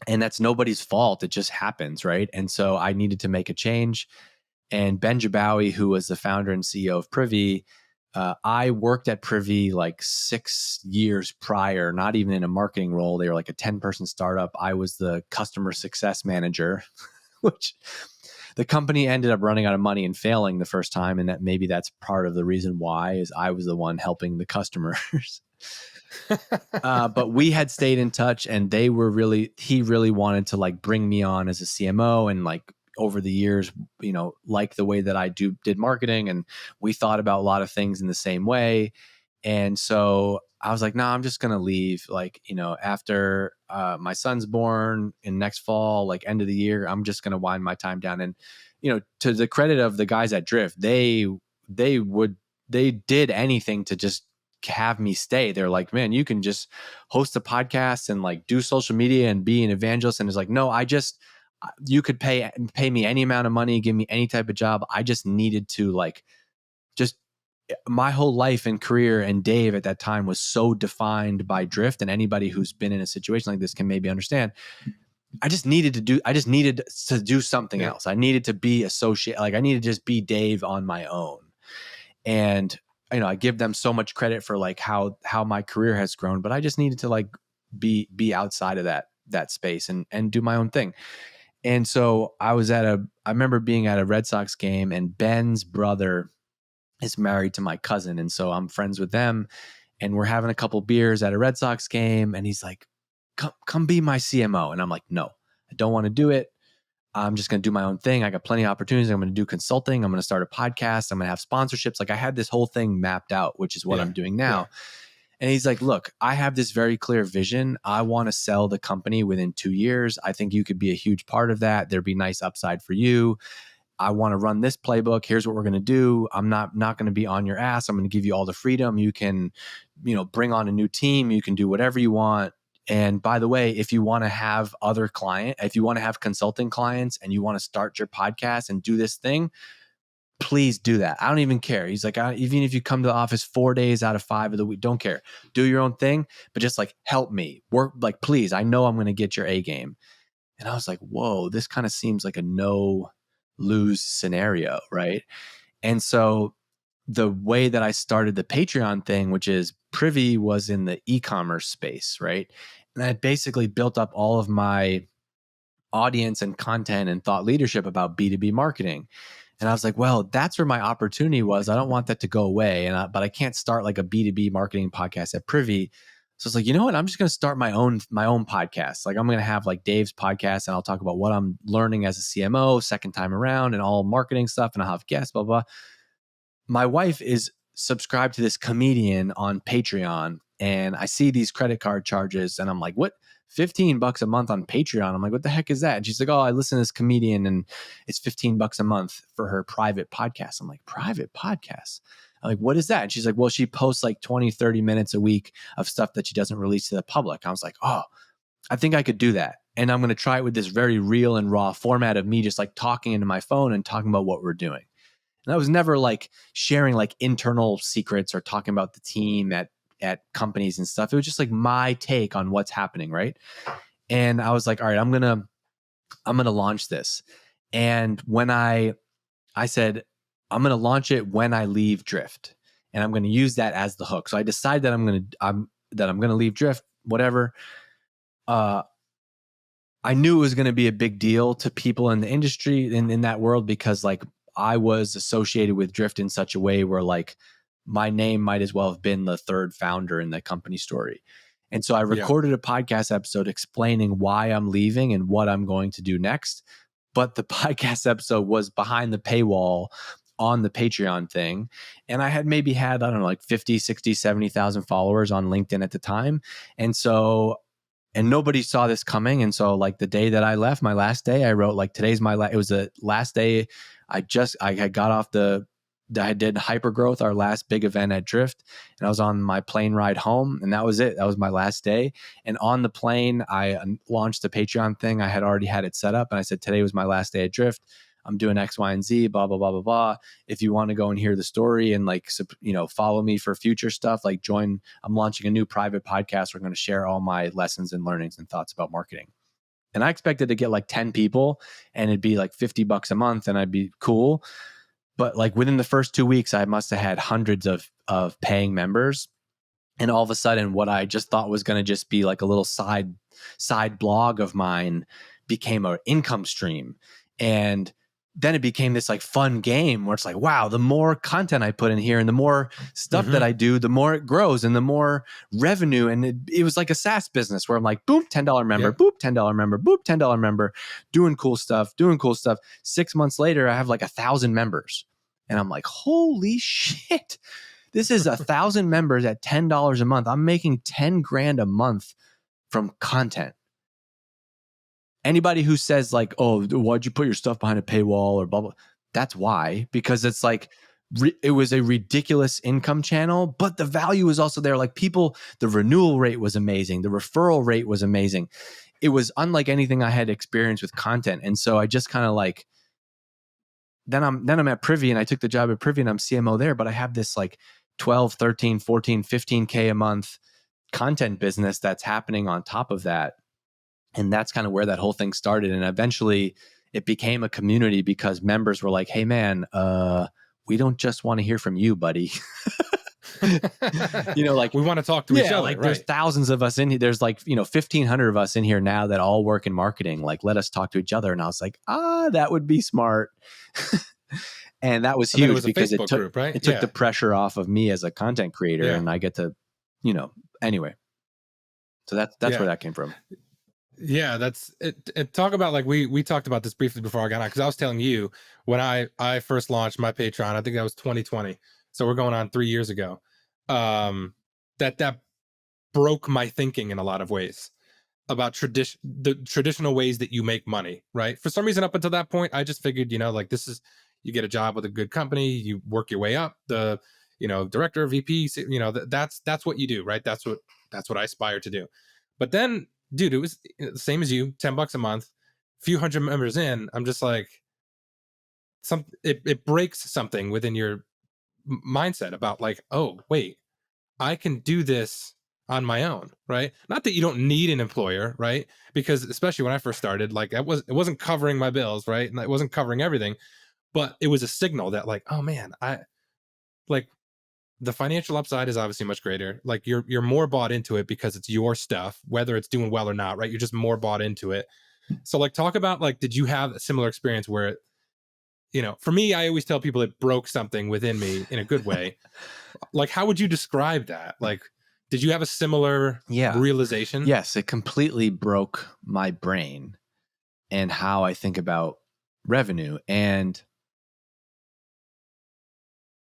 And that's nobody's fault. It just happens, right? And so I needed to make a change. And Ben Jabawi, who was the founder and CEO of Privy, I worked at Privy like 6 years prior, not even in a marketing role. They were like a 10-person startup. I was the customer success manager, which the company ended up running out of money and failing the first time. And maybe that's part of the reason why is I was the one helping the customers. But we had stayed in touch and he really wanted to like bring me on as a CMO. And like over the years, like the way that I did marketing, and we thought about a lot of things in the same way. And so I was like, no, I'm just going to leave. Like, after my son's born in next fall, like end of the year, I'm just going to wind my time down. And, to the credit of the guys at Drift, they did anything to just have me stay. They're like, man, you can just host a podcast and like do social media and be an evangelist. And it's like, no, you could pay me any amount of money, give me any type of job. I just needed to like, just my whole life and career and Dave at that time was so defined by Drift. And anybody who's been in a situation like this can maybe understand. I just needed to do something Yeah. else. I needed to be associate. Like I needed to just be Dave on my own. And I give them so much credit for like how my career has grown, but I just needed to like be outside of that space and do my own thing. And so I remember being at a Red Sox game, and Ben's brother is married to my cousin. And so I'm friends with them, and we're having a couple beers at a Red Sox game. And he's like, come be my CMO. And I'm like, no, I don't want to do it. I'm just going to do my own thing. I got plenty of opportunities. I'm going to do consulting. I'm going to start a podcast. I'm going to have sponsorships. Like I had this whole thing mapped out, which is what I'm doing now. Yeah. And he's like, look, I have this very clear vision. I want to sell the company within 2 years. I think you could be a huge part of that. There'd be nice upside for you. I want to run this playbook. Here's what we're going to do. I'm not going to be on your ass. I'm going to give you all the freedom. You can, bring on a new team. You can do whatever you want. And by the way, if you want to have if you want to have consulting clients and you want to start your podcast and do this thing, please do that. I don't even care. He's like, even if you come to the office 4 days out of 5 of the week, don't care. Do your own thing, but just like help me work. Like, please, I know I'm going to get your A game. And I was like, whoa, this kind of seems like a no lose scenario, right? And so the way that I started the Patreon thing, which is Privy was in the e-commerce space, right? And I basically built up all of my audience and content and thought leadership about B2B marketing. And I was like, well, that's where my opportunity was. I don't want that to go away. But I can't start like a B2B marketing podcast at Privy. So it's like, you know what? I'm just going to start my own podcast. Like I'm going to have like Dave's podcast, and I'll talk about what I'm learning as a CMO second time around and all marketing stuff. And I'll have guests, blah, blah. My wife is subscribed to this comedian on Patreon, and I see these credit card charges, and I'm like, what? $15 a month on Patreon. I'm like, what the heck is that? And she's like, oh, I listen to this comedian and it's $15 a month for her private podcast. I'm like, private podcast? I'm like, what is that? And she's like, well, she posts like 20, 30 minutes a week of stuff that she doesn't release to the public. I was like, oh, I think I could do that. And I'm going to try it with this very real and raw format of me just like talking into my phone and talking about what we're doing. And I was never like sharing like internal secrets or talking about the team at companies and stuff. It was just like my take on what's happening, right? And I was like, all right, I'm gonna launch this. And when I said I'm gonna launch it when I leave Drift, and I'm gonna use that as the hook. So I decided that I'm gonna leave Drift, whatever. I knew it was gonna be a big deal to people in the industry in that world, because like I was associated with Drift in such a way where like my name might as well have been the third founder in the company story. And so I recorded a podcast episode explaining why I'm leaving and what I'm going to do next. But the podcast episode was behind the paywall on the Patreon thing. And I had I don't know, like 50, 60, 70,000 followers on LinkedIn at the time. And so, and nobody saw this coming. And so like the day that I left, my last day, I wrote like, today's my it was the last day. I had got off I did Hypergrowth, our last big event at Drift, and I was on my plane ride home, and that was it. That was my last day. And on the plane, I launched the Patreon thing. I had already had it set up, and I said, today was my last day at Drift. I'm doing X, Y, and Z, blah, blah, blah, blah, blah. If you want to go and hear the story and like, follow me for future stuff, like join, I'm launching a new private podcast. We're going to share all my lessons and learnings and thoughts about marketing. And I expected to get like 10 people and it'd be like $50 a month and I'd be cool. But like within the first 2 weeks, I must have had hundreds of paying members. And all of a sudden, what I just thought was going to just be like a little side blog of mine became an income stream. And then it became this like fun game where it's like, wow, the more content I put in here and the more stuff that I do, the more it grows and the more revenue. And it was like a SaaS business where I'm like, boop, $10 member, boop, $10 member, boop, $10 member, doing cool stuff. 6 months later, I have like 1,000 members. And I'm like, holy shit, this is 1,000 members at $10 a month. I'm making 10 grand a month from content. Anybody who says like, oh, why'd you put your stuff behind a paywall or blah, blah, that's why, because it's like, it was a ridiculous income channel, but the value was also there. Like people, the renewal rate was amazing. The referral rate was amazing. It was unlike anything I had experienced with content. And so I just kind of like, then I'm at Privy and I took the job at Privy and I'm CMO there, but I have this like 12, 13, 14, 15K a month content business that's happening on top of that. And that's kind of where that whole thing started. And eventually it became a community because members were like, hey man, we don't just want to hear from you, buddy. Like we want to talk to each other. Like there's thousands of us in here. There's like, 1,500 of us in here now that all work in marketing. Like, let us talk to each other. And I was like, that would be smart. And that was And then it huge was a because Facebook group, right? it took the Yeah. pressure off of me as a content creator, Yeah. and I get to, anyway. So that's where Yeah. that came from. Yeah, that's it. Talk about, like, we talked about this briefly before I got on, because I was telling you when I first launched my Patreon, I think that was 2020. So we're going on 3 years ago. That broke my thinking in a lot of ways about the traditional ways that you make money, right? For some reason, up until that point, I just figured, like, this is, you get a job with a good company, you work your way up, the, director, VP, that's what you do, right? That's what I aspire to do. But then, dude, it was the same as you, $10 a month, few hundred members in, I'm just like, it breaks something within your mindset about, like, oh wait, I can do this on my own, right? Not that you don't need an employer, right? Because especially when I first started, like, it wasn't covering my bills, right? And it wasn't covering everything, but it was a signal that, like, oh man, I like, the financial upside is obviously much greater. Like, you're more bought into it because it's your stuff, whether it's doing well or not, right? You're just more bought into it. So, like, talk about, like, did you have a similar experience where for me, I always tell people it broke something within me in a good way. Like, how would you describe that? Like, did you have a similar Yeah. realization? Yes, it completely broke my brain and how I think about revenue. And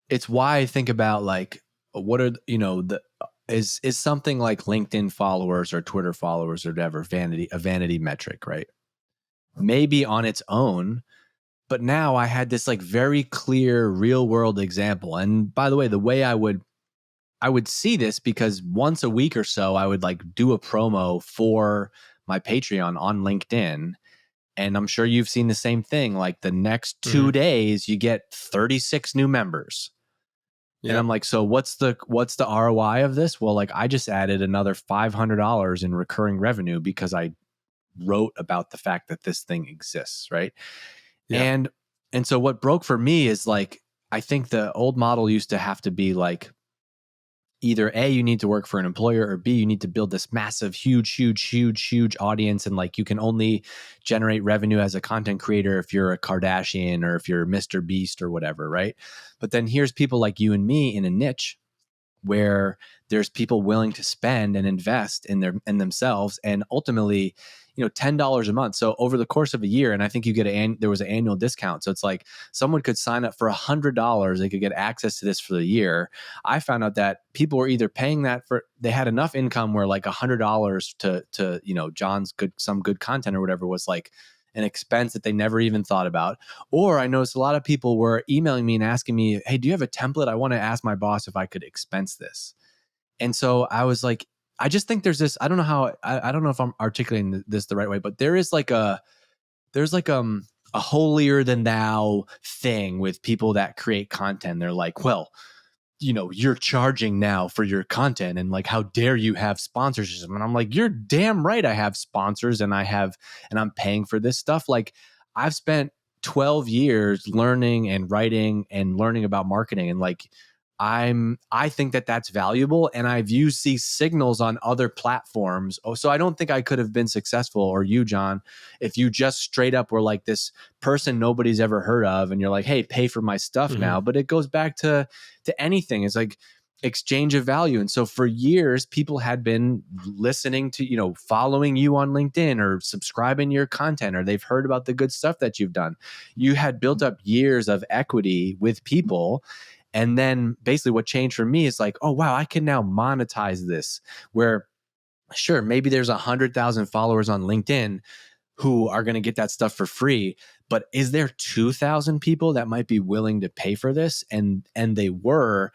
it's why I think about, like, what are, the is something like LinkedIn followers or Twitter followers or whatever a vanity metric, right? Maybe on its own, but now I had this, like, very clear real world example. And by the way I would see this because once a week or so I would, like, do a promo for my Patreon on LinkedIn. And I'm sure you've seen the same thing. Like, the next Mm-hmm. 2 days, you get 36 new members. And I'm Yep. like, so what's the ROI of this? Well, like, I just added another $500 in recurring revenue because I wrote about the fact that this thing exists, right? Yep. And so what broke for me is, like, I think the old model used to have to be like, either A, you need to work for an employer, or B, you need to build this massive, huge audience. And, like, you can only generate revenue as a content creator if you're a Kardashian or if you're Mr. Beast or whatever, right? But then here's people like you and me in a niche where there's people willing to spend and invest in themselves, and ultimately, $10 a month. So over the course of a year, and I think there was an annual discount. So it's like someone could sign up for $100, they could get access to this for the year. I found out that people were either paying that they had enough income where, like, $100 to John's some good content or whatever was like an expense that they never even thought about. Or I noticed a lot of people were emailing me and asking me, hey, do you have a template? I want to ask my boss if I could expense this. And so I was like, I just think there's this, I don't know how, I don't know if I'm articulating this the right way, but there's like a holier than thou thing with people that create content. They're like, well, you're charging now for your content, and, like, how dare you have sponsorship? And I'm like, you're damn right I have sponsors, and I'm paying for this stuff. Like, I've spent 12 years learning and writing and learning about marketing, and, like, I think that that's valuable, and I've used these signals on other platforms. Oh, so I don't think I could have been successful, or you, John, if you just straight up were like this person nobody's ever heard of, and you're like, hey, pay for my stuff Mm-hmm. now. But it goes back to anything. It's like exchange of value. And so for years, people had been listening to, following you on LinkedIn or subscribing to your content, or they've heard about the good stuff that you've done. You had built up years of equity with people. And then basically what changed for me is like, oh, wow, I can now monetize this, where sure, maybe there's 100,000 followers on LinkedIn who are going to get that stuff for free. But is there 2,000 people that might be willing to pay for this? And they were.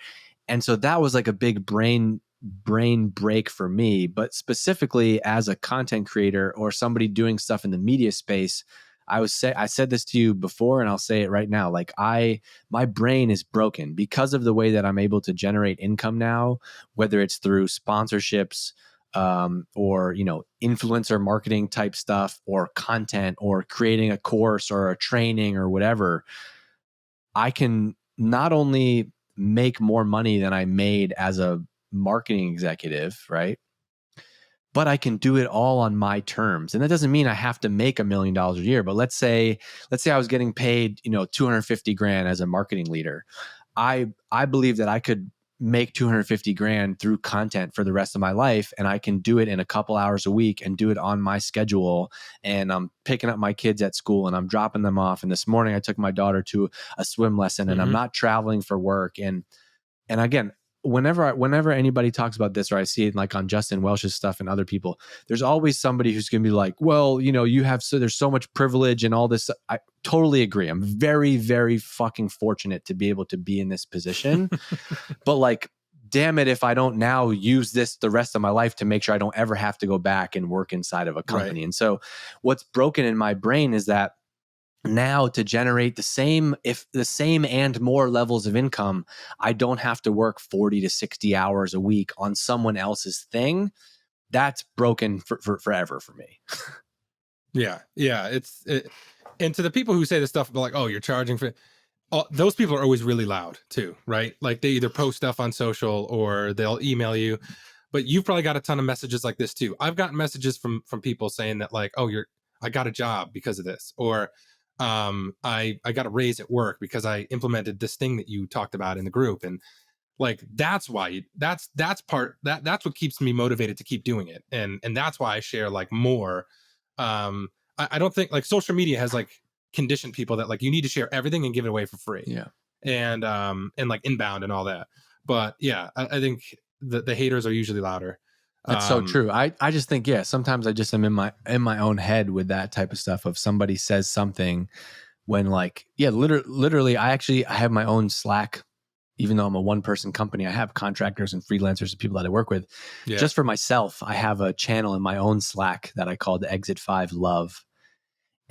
And so that was like a big brain break for me. But specifically as a content creator or somebody doing stuff in the media space, I said this to you before, and I'll say it right now. Like, my brain is broken because of the way that I'm able to generate income now, whether it's through sponsorships, or influencer marketing type stuff, or content, or creating a course or a training or whatever. I can not only make more money than I made as a marketing executive, right? but I can do it all on my terms. And that doesn't mean I have to make $1 million a year, but let's say I was getting paid, 250 grand as a marketing leader. I believe that I could make 250 grand through content for the rest of my life, and I can do it in a couple hours a week and do it on my schedule. And I'm picking up my kids at school and I'm dropping them off. And this morning I took my daughter to a swim lesson, and I'm not traveling for work. And again, whenever anybody talks about this, or I see it like on Justin Welsh's stuff and other people, there's always somebody who's going to be like, well, there's so much privilege and all this. I totally agree. I'm very, very fucking fortunate to be able to be in this position. But like, damn it, if I don't now use this the rest of my life to make sure I don't ever have to go back and work inside of a company. Right. And so what's broken in my brain is that now to generate the same and more levels of income, I don't have to work 40 to 60 hours a week on someone else's thing. That's broken for forever for me. Yeah. And to the people who say this stuff, like, oh, you're charging for, those people are always really loud too, right? Like they either post stuff on social or they'll email you. But you've probably got a ton of messages like this too. I've gotten messages from people saying that like, oh, I got a job because of this, or I got a raise at work because I implemented this thing that you talked about in the group. And like that's why that's what keeps me motivated to keep doing it. And that's why I share like more. I don't think like social media has like conditioned people that like you need to share everything and give it away for free. Yeah. And like inbound and all that. But yeah, I think the haters are usually louder. That's so true. I just think, yeah, sometimes I just am in my own head with that type of stuff of somebody says something when like, yeah, literally I have my own Slack. Even though I'm a one-person company, I have contractors and freelancers and people that I work with. Yeah. Just for myself, I have a channel in my own Slack that I call the Exit 5 Love.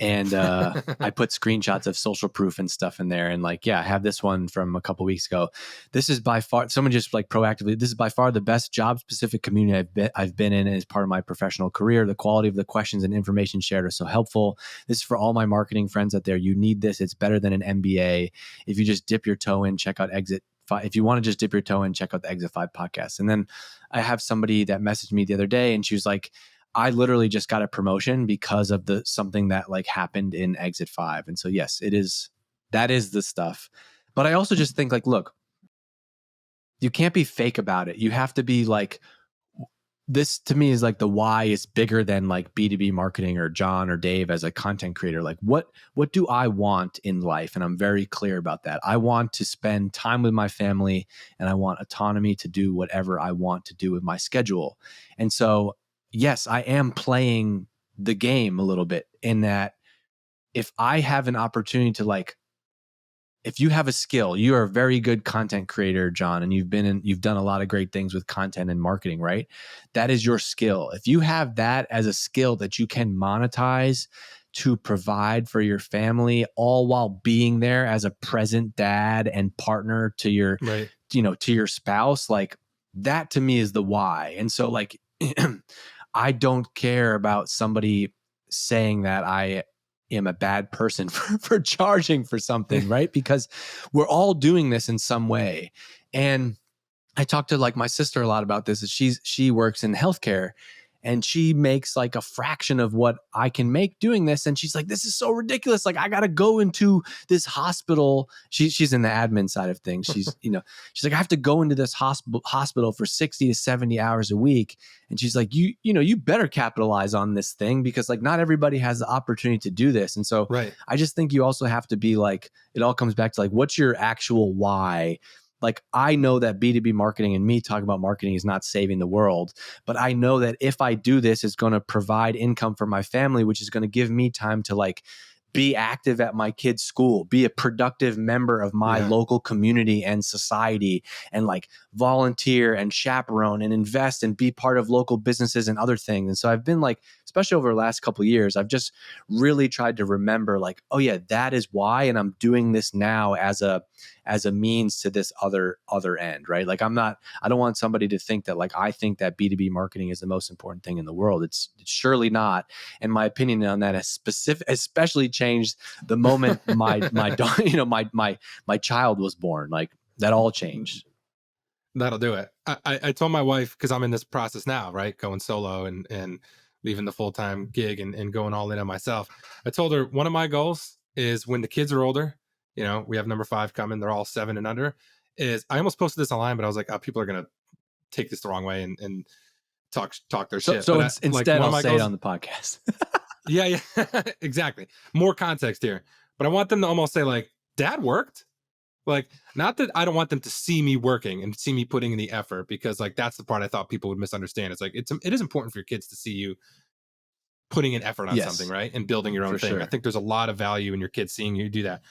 And I put screenshots of social proof and stuff in there. And like, yeah, I have this one from a couple weeks ago. This is by far, someone just like proactively, this is by far the best job-specific community I've been in as part of my professional career. The quality of the questions and information shared are so helpful. This is for all my marketing friends out there. You need this. It's better than an MBA. If you just dip your toe in, check out Exit 5. If you want to just dip your toe in, check out the Exit 5 podcast. And then I have somebody that messaged me the other day and she was like, I literally just got a promotion because of something that like happened in Exit 5. And so, yes, that is the stuff. But I also just think like, look, you can't be fake about it. You have to be like, this to me is like the why is bigger than like B2B marketing or John or Dave as a content creator. Like what do I want in life? And I'm very clear about that. I want to spend time with my family and I want autonomy to do whatever I want to do with my schedule. And so, yes, I am playing the game a little bit in that if I have an opportunity to like, if you have a skill, you are a very good content creator, John, and you've done a lot of great things with content and marketing, right? That is your skill. If you have that as a skill that you can monetize to provide for your family, all while being there as a present dad and partner to your, right. To your spouse, like that to me is the why. And so like, I don't care about somebody saying that I am a bad person for charging for something, right? Because we're all doing this in some way. And I talked to like my sister a lot about this. She works in healthcare and she makes like a fraction of what I can make doing this. And she's like, this is so ridiculous. Like I got to go into this hospital. She's in the admin side of things. She's like, I have to go into this hospital for 60 to 70 hours a week. And she's like, you better capitalize on this thing because like not everybody has the opportunity to do this. And so right. I just think you also have to be like, it all comes back to like, what's your actual why? Like I know that B2B marketing and me talking about marketing is not saving the world, but I know that if I do this, it's going to provide income for my family, which is going to give me time to like be active at my kids' school, be a productive member of my local community and society, and like volunteer and chaperone and invest and be part of local businesses and other things. And so I've been like, especially over the last couple of years, I've just really tried to remember like, oh yeah, that is why. And I'm doing this now as a means to this other end, right? Like I don't want somebody to think that like, I think that B2B marketing is the most important thing in the world. It's surely not. And my opinion on that has especially changed the moment my child was born. Like that all changed. That'll do it. I told my wife, because I'm in this process now, right? Going solo and leaving the full time gig and going all in on myself. I told her one of my goals is when the kids are older, we have number 5 coming, they're all 7 and under, is I almost posted this online, but I was like, oh, people are gonna take this the wrong way and talk their So shit. But like instead, one of I'll my say it goals, on the podcast. yeah, yeah, exactly. More context here. But I want them to almost say like, Dad worked. Like, not that I don't want them to see me working and see me putting in the effort, because like that's the part I thought people would misunderstand. It's like it is important for your kids to see you putting an effort on something, Yes, right? And building your own for thing. I sure. think there's a lot of value in your kids seeing you do that.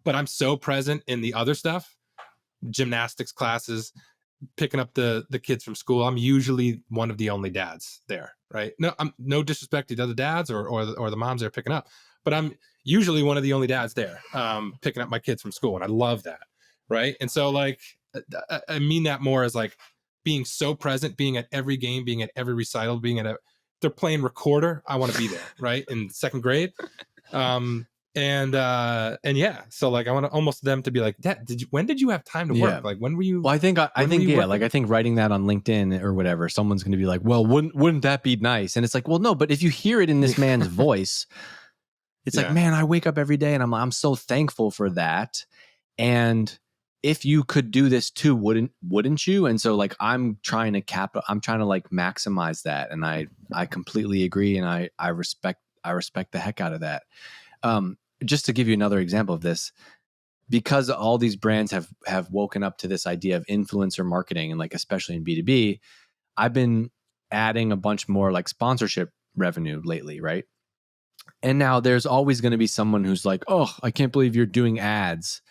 But I'm so present in the other stuff, gymnastics classes, picking up the kids from school. I'm usually one of the only dads there, right? No, I'm no disrespect to the other dads or the moms they're picking up, but I'm usually one of the only dads there, picking up my kids from school, and I love that, right? And so like I mean that more as like being so present, being at every game, being at every recital, being at a they're playing recorder, I want to be there, right? In second grade. Um, and yeah, so like I want to almost them to be like, Dad, when did you have time to Yeah. work? Like when were you Well, I when were think you yeah, like working? I think writing that on LinkedIn or whatever, someone's going to be like, "Well, wouldn't that be nice?" And it's like, "Well, no, but if you hear it in this man's voice, it's like, Yeah. man, I wake up every day and I'm so thankful for that. And if you could do this too, wouldn't you?" And so like I'm trying to like maximize that, and I completely agree, and I respect the heck out of that. Just to give you another example of this, because all these brands have woken up to this idea of influencer marketing, and like especially in B2B, I've been adding a bunch more like sponsorship revenue lately, right? And now there's always going to be someone who's like, "Oh, I can't believe you're doing ads."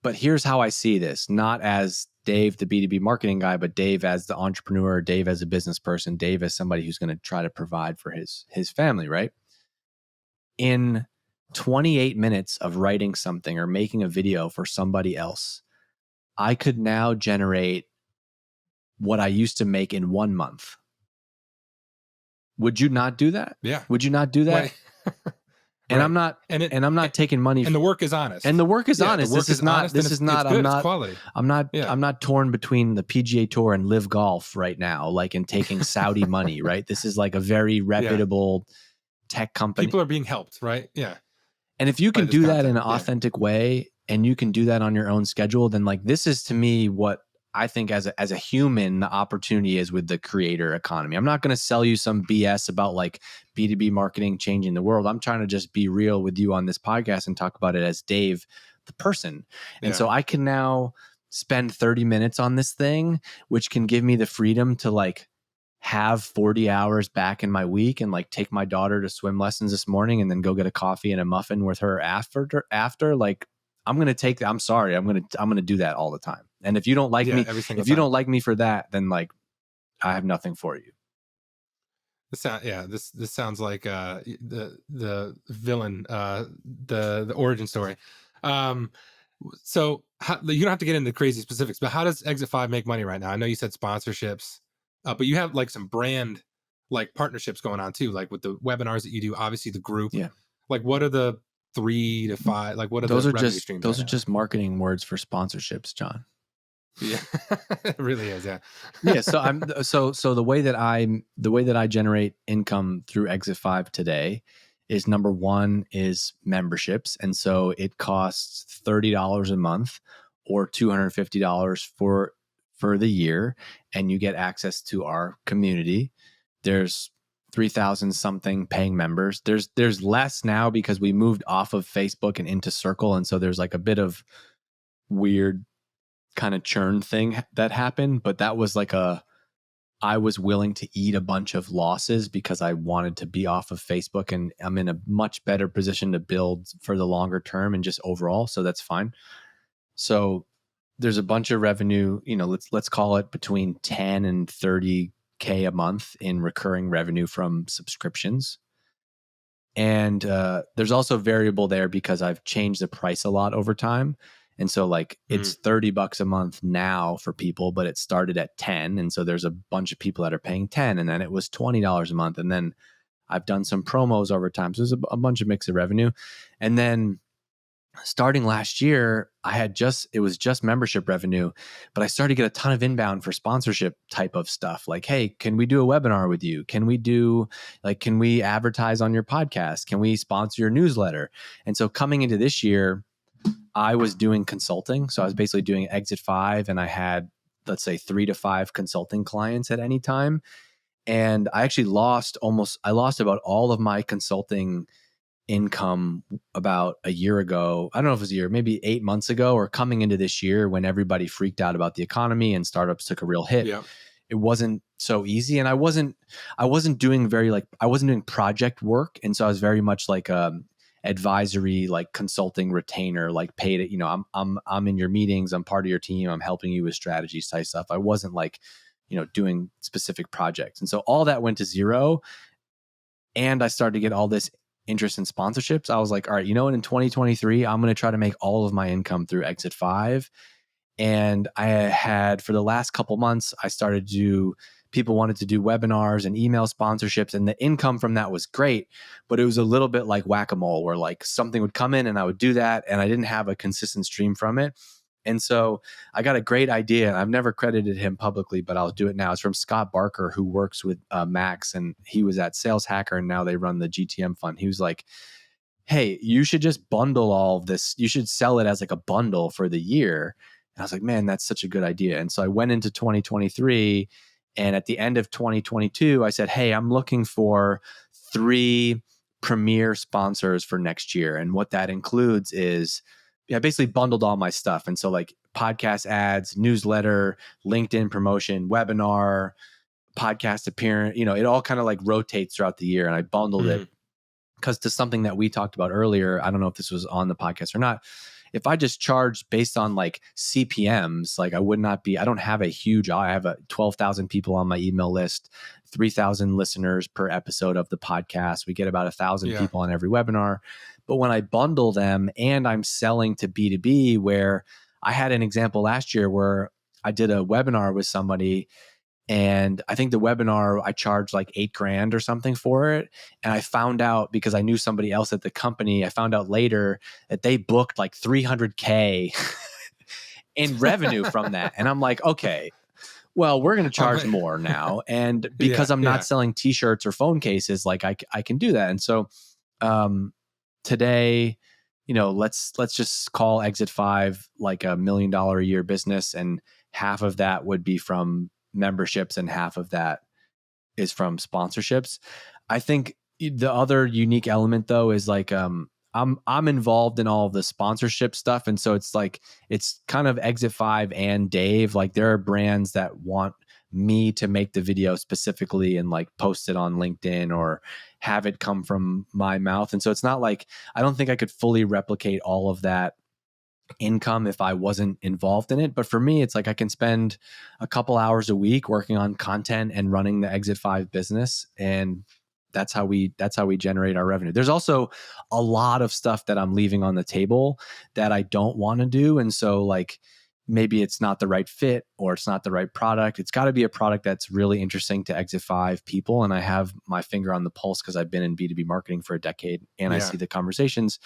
But here's how I see this, not as Dave, the B2B marketing guy, but Dave as the entrepreneur, Dave as a business person, Dave as somebody who's going to try to provide for his family, right? In 28 minutes of writing something or making a video for somebody else, I could now generate what I used to make in 1 month. Would you not do that? Yeah. Would you not do that? Right. And Right. And it I'm not taking money and the work is honest. and the work is Yeah, the honest. work is honest and it's good, it's quality. Yeah. I'm not torn between the PGA Tour and Live Golf right now, like in taking Saudi money, right? This is like a very Yeah. reputable tech company. People are being helped, right? Yeah. And if you By can this do that in content. an Yeah. authentic way, and you can do that on your own schedule, then like this is to me what I think as a human, the opportunity is with the creator economy. I'm not going to sell you some BS about like B2B marketing changing the world. I'm trying to just be real with you on this podcast and talk about it as Dave, the person. And Yeah. so I can now spend 30 minutes on this thing, which can give me the freedom to like have 40 hours back in my week and like take my daughter to swim lessons this morning and then go get a coffee and a muffin with her after like I'm going to take that. I'm sorry. I'm going to do that all the time. And if you don't like Yeah, me, every single if you time. don't like me for that, then like I have nothing for you. This sounds like the villain, the origin story. Um so you don't have to get into crazy specifics, but how does Exit 5 make money right now? I know you said sponsorships, but you have like some brand like partnerships going on too, like with the webinars that you do, obviously the group. Yeah. Like what are the 3 to 5, like what are the revenue streams right Those are now? just marketing words for sponsorships, John. Yeah. It really is, yeah. Yeah, so the way that I generate income through Exit 5 today is number one is memberships. And so it costs $30 a month or $250 for the year, and you get access to our community. There's 3,000 something paying members. There's less now because we moved off of Facebook and into Circle, and so there's like a bit of weird kind of churn thing that happened, but that was like I was willing to eat a bunch of losses because I wanted to be off of Facebook, and I'm in a much better position to build for the longer term and just overall. So that's fine. So there's a bunch of revenue, let's call it between 10 and 30K a month in recurring revenue from subscriptions. And there's also variable there because I've changed the price a lot over time. And so like it's $30 a month now for people, but it started at 10. And so there's a bunch of people that are paying 10, and then it was $20 a month. And then I've done some promos over time. So there's a bunch of mix of revenue. And then starting last year, it was just membership revenue, but I started to get a ton of inbound for sponsorship type of stuff. Like, hey, can we do a webinar with you? Can we advertise on your podcast? Can we sponsor your newsletter? And so coming into this year, I was doing consulting. So I was basically doing Exit 5, and I had, let's say, 3 to 5 consulting clients at any time. And I lost about all of my consulting income about a year ago. I don't know if it was a year, maybe 8 months ago, or coming into this year when everybody freaked out about the economy and startups took a real hit. Yeah. It wasn't so easy. And I wasn't doing I wasn't doing project work. And so I was very much like advisory, like consulting retainer, like paid it, I'm in your meetings, I'm part of your team, I'm helping you with strategies type stuff. I wasn't like, doing specific projects. And so all that went to zero. And I started to get all this interest in sponsorships. I was like, all right, in 2023, I'm going to try to make all of my income through Exit 5. And I had, for the last couple months, people wanted to do webinars and email sponsorships, and the income from that was great, but it was a little bit like whack-a-mole, where like something would come in and I would do that, and I didn't have a consistent stream from it. And so I got a great idea, and I've never credited him publicly, but I'll do it now. It's from Scott Barker, who works with Max, and he was at Sales Hacker, and now they run the GTM fund. He was like, hey, you should just bundle all of this. You should sell it as like a bundle for the year. And I was like, man, that's such a good idea. And so I went into 2023, and at the end of 2022, I said, hey, I'm looking for 3 premier sponsors for next year. And what that includes is, I basically bundled all my stuff. And so like podcast ads, newsletter, LinkedIn promotion, webinar, podcast appearance, it all kind of like rotates throughout the year. And I bundled it because, to something that we talked about earlier, I don't know if this was on the podcast or not. If I just charged based on like CPMs, like I don't have I have 12,000 people on my email list, 3,000 listeners per episode of the podcast. We get about 1,000 people on every webinar. But when I bundle them and I'm selling to B2B, where I had an example last year where I did a webinar with somebody, and I think the webinar, I charged like $8,000 or something for it. And I found out, because I knew somebody else at the company, I found out later that they booked like $300K in revenue from that. And I'm like, okay, well, we're going to charge more now. And because I'm not selling t-shirts or phone cases, like I can do that. And so today, let's just call Exit 5 like $1 million a year business. And half of that would be from memberships and half of that is from sponsorships. I think the other unique element though is like I'm involved in all of the sponsorship stuff, and so it's like it's kind of Exit 5 and Dave. Like there are brands that want me to make the video specifically and like post it on LinkedIn or have it come from my mouth. And so it's not like, I don't think I could fully replicate all of that income if I wasn't involved in it. But for me, it's like I can spend a couple hours a week working on content and running the Exit 5 business, and that's how we generate our revenue. There's also a lot of stuff that I'm leaving on the table that I don't want to do. And so like maybe it's not the right fit or it's not the right product. It's got to be a product that's really interesting to Exit 5 people. And I have my finger on the pulse because I've been in B2B marketing for a decade, and I see the conversations.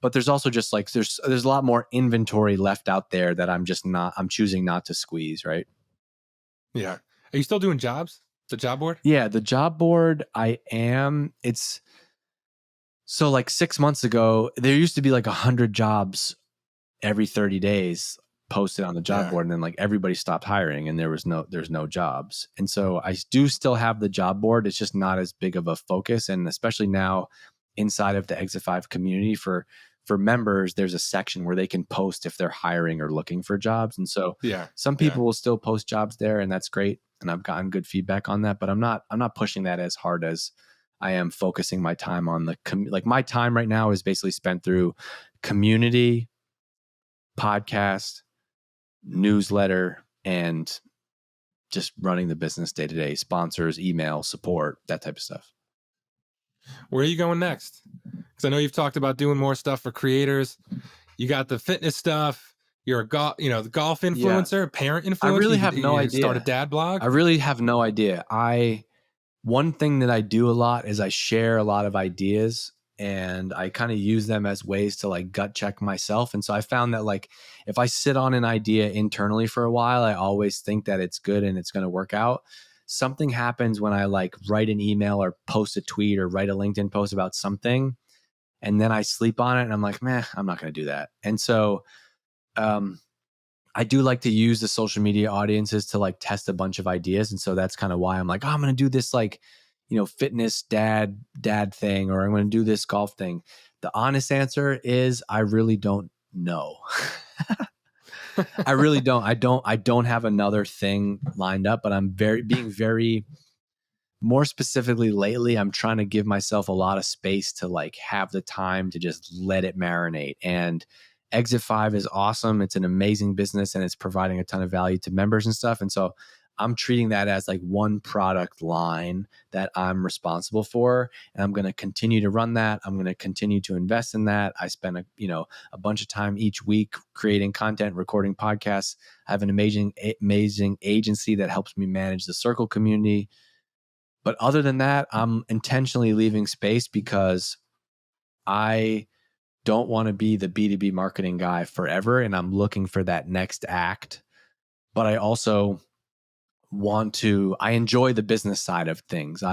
But there's also just like there's a lot more inventory left out there that I'm choosing not to squeeze, right? Yeah. Are you still doing jobs? The job board? Yeah, the job board, I am. It's so like 6 months ago, there used to be like 100 jobs every 30 days posted on the job board, and then like everybody stopped hiring and there's no jobs. And so I do still have the job board. It's just not as big of a focus. And especially now inside of the Exit 5 community for members, there's a section where they can post if they're hiring or looking for jobs. And so some people will still post jobs there, and that's great. And I've gotten good feedback on that, but I'm not pushing that as hard as I am focusing my time on like my time right now is basically spent through community, podcast, newsletter, and just running the business day to day, sponsors, email, support, that type of stuff. Where are you going next? Because I know you've talked about doing more stuff for creators. You got the fitness stuff. You're a the golf influencer, parent influencer. I really have no idea. Start a dad blog. I really have no idea. One thing that I do a lot is I share a lot of ideas and I kind of use them as ways to like gut check myself. And so I found that like if I sit on an idea internally for a while, I always think that it's good and it's going to work out. Something happens when I like write an email or post a tweet or write a LinkedIn post about something, and then I sleep on it and I'm like, meh, I'm not going to do that. And so um, I do like to use the social media audiences to like test a bunch of ideas. And so that's kind of why I'm like, oh, I'm going to do this like, fitness dad thing, or I'm going to do this golf thing. The honest answer is I really don't know. I really don't. I don't have another thing lined up, but I'm being very more specifically lately, I'm trying to give myself a lot of space to like have the time to just let it marinate. And Exit 5 is awesome. It's an amazing business and it's providing a ton of value to members and stuff. And so I'm treating that as like one product line that I'm responsible for. And I'm going to continue to run that. I'm going to continue to invest in that. I spend a bunch of time each week creating content, recording podcasts. I have an amazing agency that helps me manage the Circle community. But other than that, I'm intentionally leaving space because I don't want to be the B2B marketing guy forever. And I'm looking for that next act. But I also I enjoy the business side of things.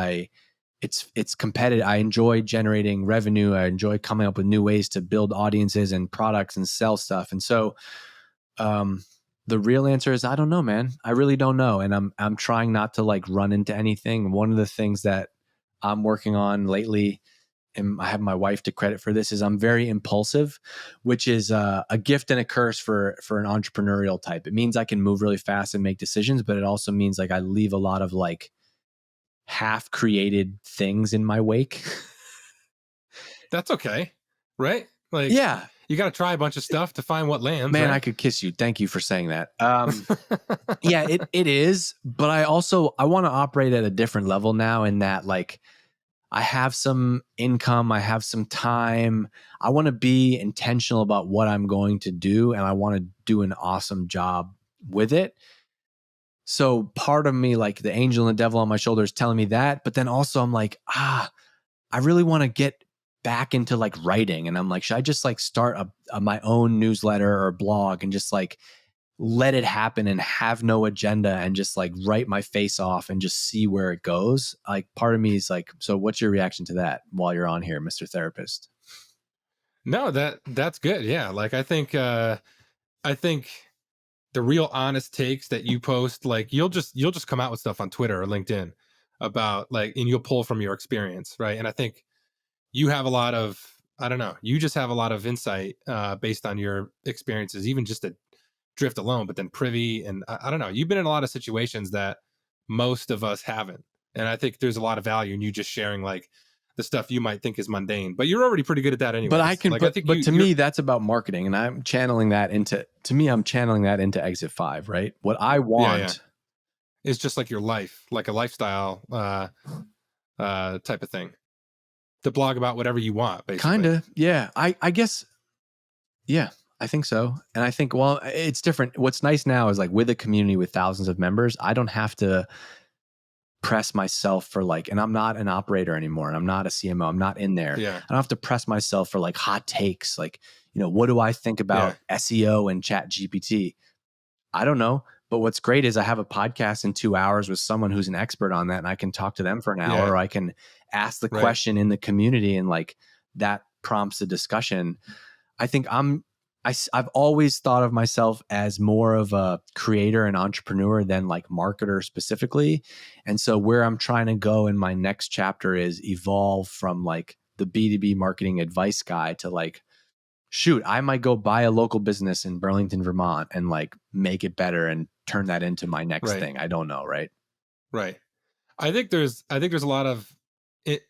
It's competitive. I enjoy generating revenue. I enjoy coming up with new ways to build audiences and products and sell stuff. And so um the real answer is I don't know, man. I really don't know. And I'm trying not to like run into anything. One of the things that I'm working on lately, and I have my wife to credit for this, is I'm very impulsive, which is a gift and a curse for an entrepreneurial type. It means I can move really fast and make decisions, but it also means like I leave a lot of like half created things in my wake. That's okay, right? Like Yeah, you got to try a bunch of stuff to find what lands, man, I right? could kiss you. Thank you for saying that. Yeah, it is, but I want to operate at a different level now in that like I have some income, I have some time. I want to be intentional about what I'm going to do and I want to do an awesome job with it. So part of me, like the angel and the devil on my shoulder, is telling me that, but then also I'm like, I really want to get back into like writing, and I'm like, should I just like start my own newsletter or blog and just like let it happen and have no agenda and just like write my face off and just see where it goes? Like part of me is like, so what's your reaction to that while you're on here, Mr. Therapist? No, that's good. Yeah, like I think the real honest takes that you post, like you'll just come out with stuff on Twitter or LinkedIn about like, and you'll pull from your experience, right? And I think you have a lot of, I don't know, you just have a lot of insight based on your experiences, even just at Drift alone, but then Privy, and I don't know, you've been in a lot of situations that most of us haven't, and I think there's a lot of value in you just sharing like the stuff you might think is mundane, but you're already pretty good at that But I anyways. can Like I put, think but to you're me, that's about marketing. And I'm channeling that into Exit 5, right? What I yeah, yeah, want, it's just like your life, like a lifestyle type of thing, to blog about whatever you want, kind basically. of, yeah, I guess, yeah, I think so. And I think, well, it's different. What's nice now is like with a community with thousands of members, I don't have to press myself for like, and I'm not an operator anymore and I'm not a CMO. I'm not in there. Yeah, I don't have to press myself for like hot takes. Like, what do I think yeah, about SEO and Chat GPT? I don't know. But what's great is I have a podcast in 2 hours with someone who's an expert on that, and I can talk to them for an hour, yeah, or I can ask the right, question in the community, and like that prompts a discussion. I think I've always thought of myself as more of a creator and entrepreneur than like marketer specifically. And so where I'm trying to go in my next chapter is evolve from like the B2B marketing advice guy to like, shoot, I might go buy a local business in Burlington, Vermont and like make it better and turn that into my next right, thing. I don't know, right? right. I think there's a lot of it,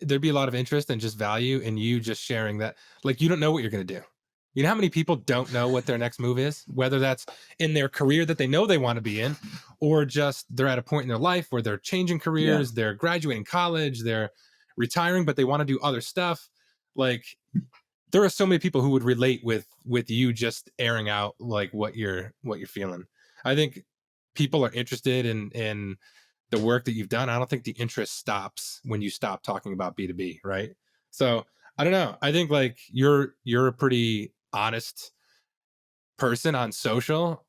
there'd be a lot of interest and just value in you just sharing that. Like you don't know what you're going to do. You know how many people don't know what their next move is, whether that's in their career that they know they want to be in, or just they're at a point in their life where they're changing Yeah. careers, they're graduating college, they're retiring, but they want to do other stuff. Like there are so many people who would relate with you just airing out like what you're feeling. I think people are interested in the work that you've done. I don't think the interest stops when you stop talking about B2B, right? So I don't know. I think like you're a pretty honest person on social.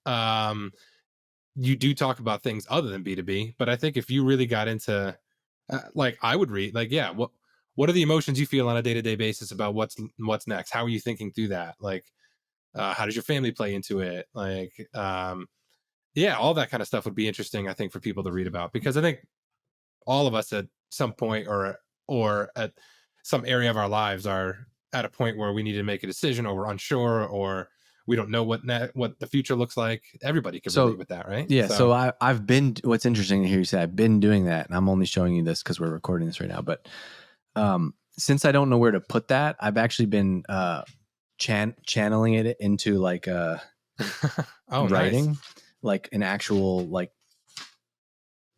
You do talk about things other than B2B, but I think if you really got into like I would read like, yeah, what are the emotions you feel on a day-to-day basis about what's next? How are you thinking through that? Like how does your family play into it? Like yeah, all that kind of stuff would be interesting, I think, for people to read about, because I think all of us at some point or at some area of our lives are at a point where we need to make a decision, or we're unsure, or we don't know what the future looks like. Everybody could relate So with that, right? yeah, so So I've been. What's interesting to hear you say I've been doing that, and I'm only showing you this because we're recording this right now. But since I don't know where to put that, I've actually been channeling it into like oh, nice. writing, like an actual like.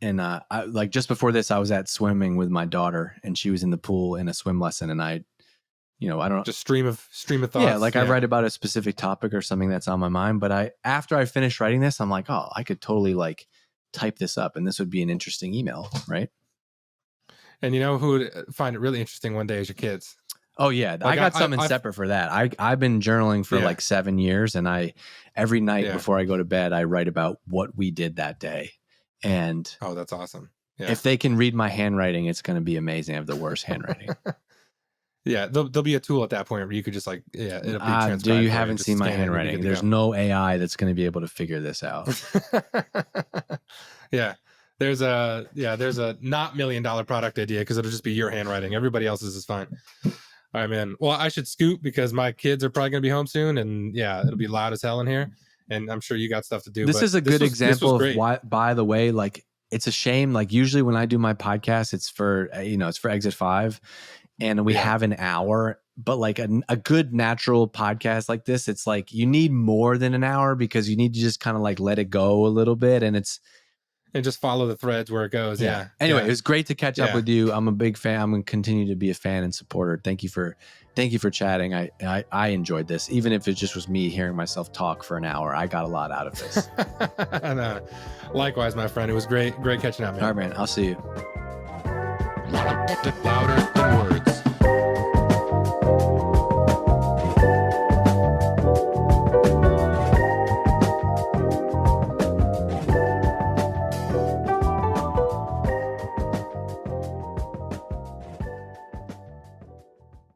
And I, like just before this, I was at swimming with my daughter, and she was in the pool in a swim lesson, and I, I don't. Just stream of Yeah, thoughts. like I Yeah. write about a specific topic or something that's on my mind, but after I finished writing this, I'm like, oh, I could totally like type this up, and this would be an interesting email, right? And you know who would find it really interesting one day is your kids. Oh yeah, I Like got I something I've separate for that. I've been journaling for yeah, like 7 years, and I every night yeah. before I go to bed, I write about what we did that day, and Oh, that's awesome. Yeah. if they can read my handwriting, it's going to be amazing. I have the worst handwriting. Yeah, there'll be a tool at that point where you could just like, yeah, it'll be Do you transcribed for you. haven't Just seen my scan it, you'll be handwriting? good to There's go. no AI that's going to be able to figure this out. Yeah. There's a not $1 million product idea because it'll just be your handwriting. Everybody else's is fine. All right, man. Well, I should scoot because my kids are probably gonna be home soon, and yeah, it'll be loud as hell in here. And I'm sure you got stuff to do. This But is a good this was example of great. why, by the way, like it's a shame. Like usually when I do my podcast, it's for, it's for Exit 5 and we Yeah. have an hour, but like a good natural podcast like this, it's like you need more than an hour because you need to just kind of like let it go a little bit. And it's, And just follow the threads where it goes. yeah. Yeah. Anyway, it Yeah. was great to catch up Yeah. with you. I'm a big fan. I'm going to continue to be a fan and supporter. Thank you for chatting. I enjoyed this, even if it just was me hearing myself talk for an hour. I got a lot out of this. And, likewise, my friend. It was great catching up, man. All right, man. I'll see you. Louder than words.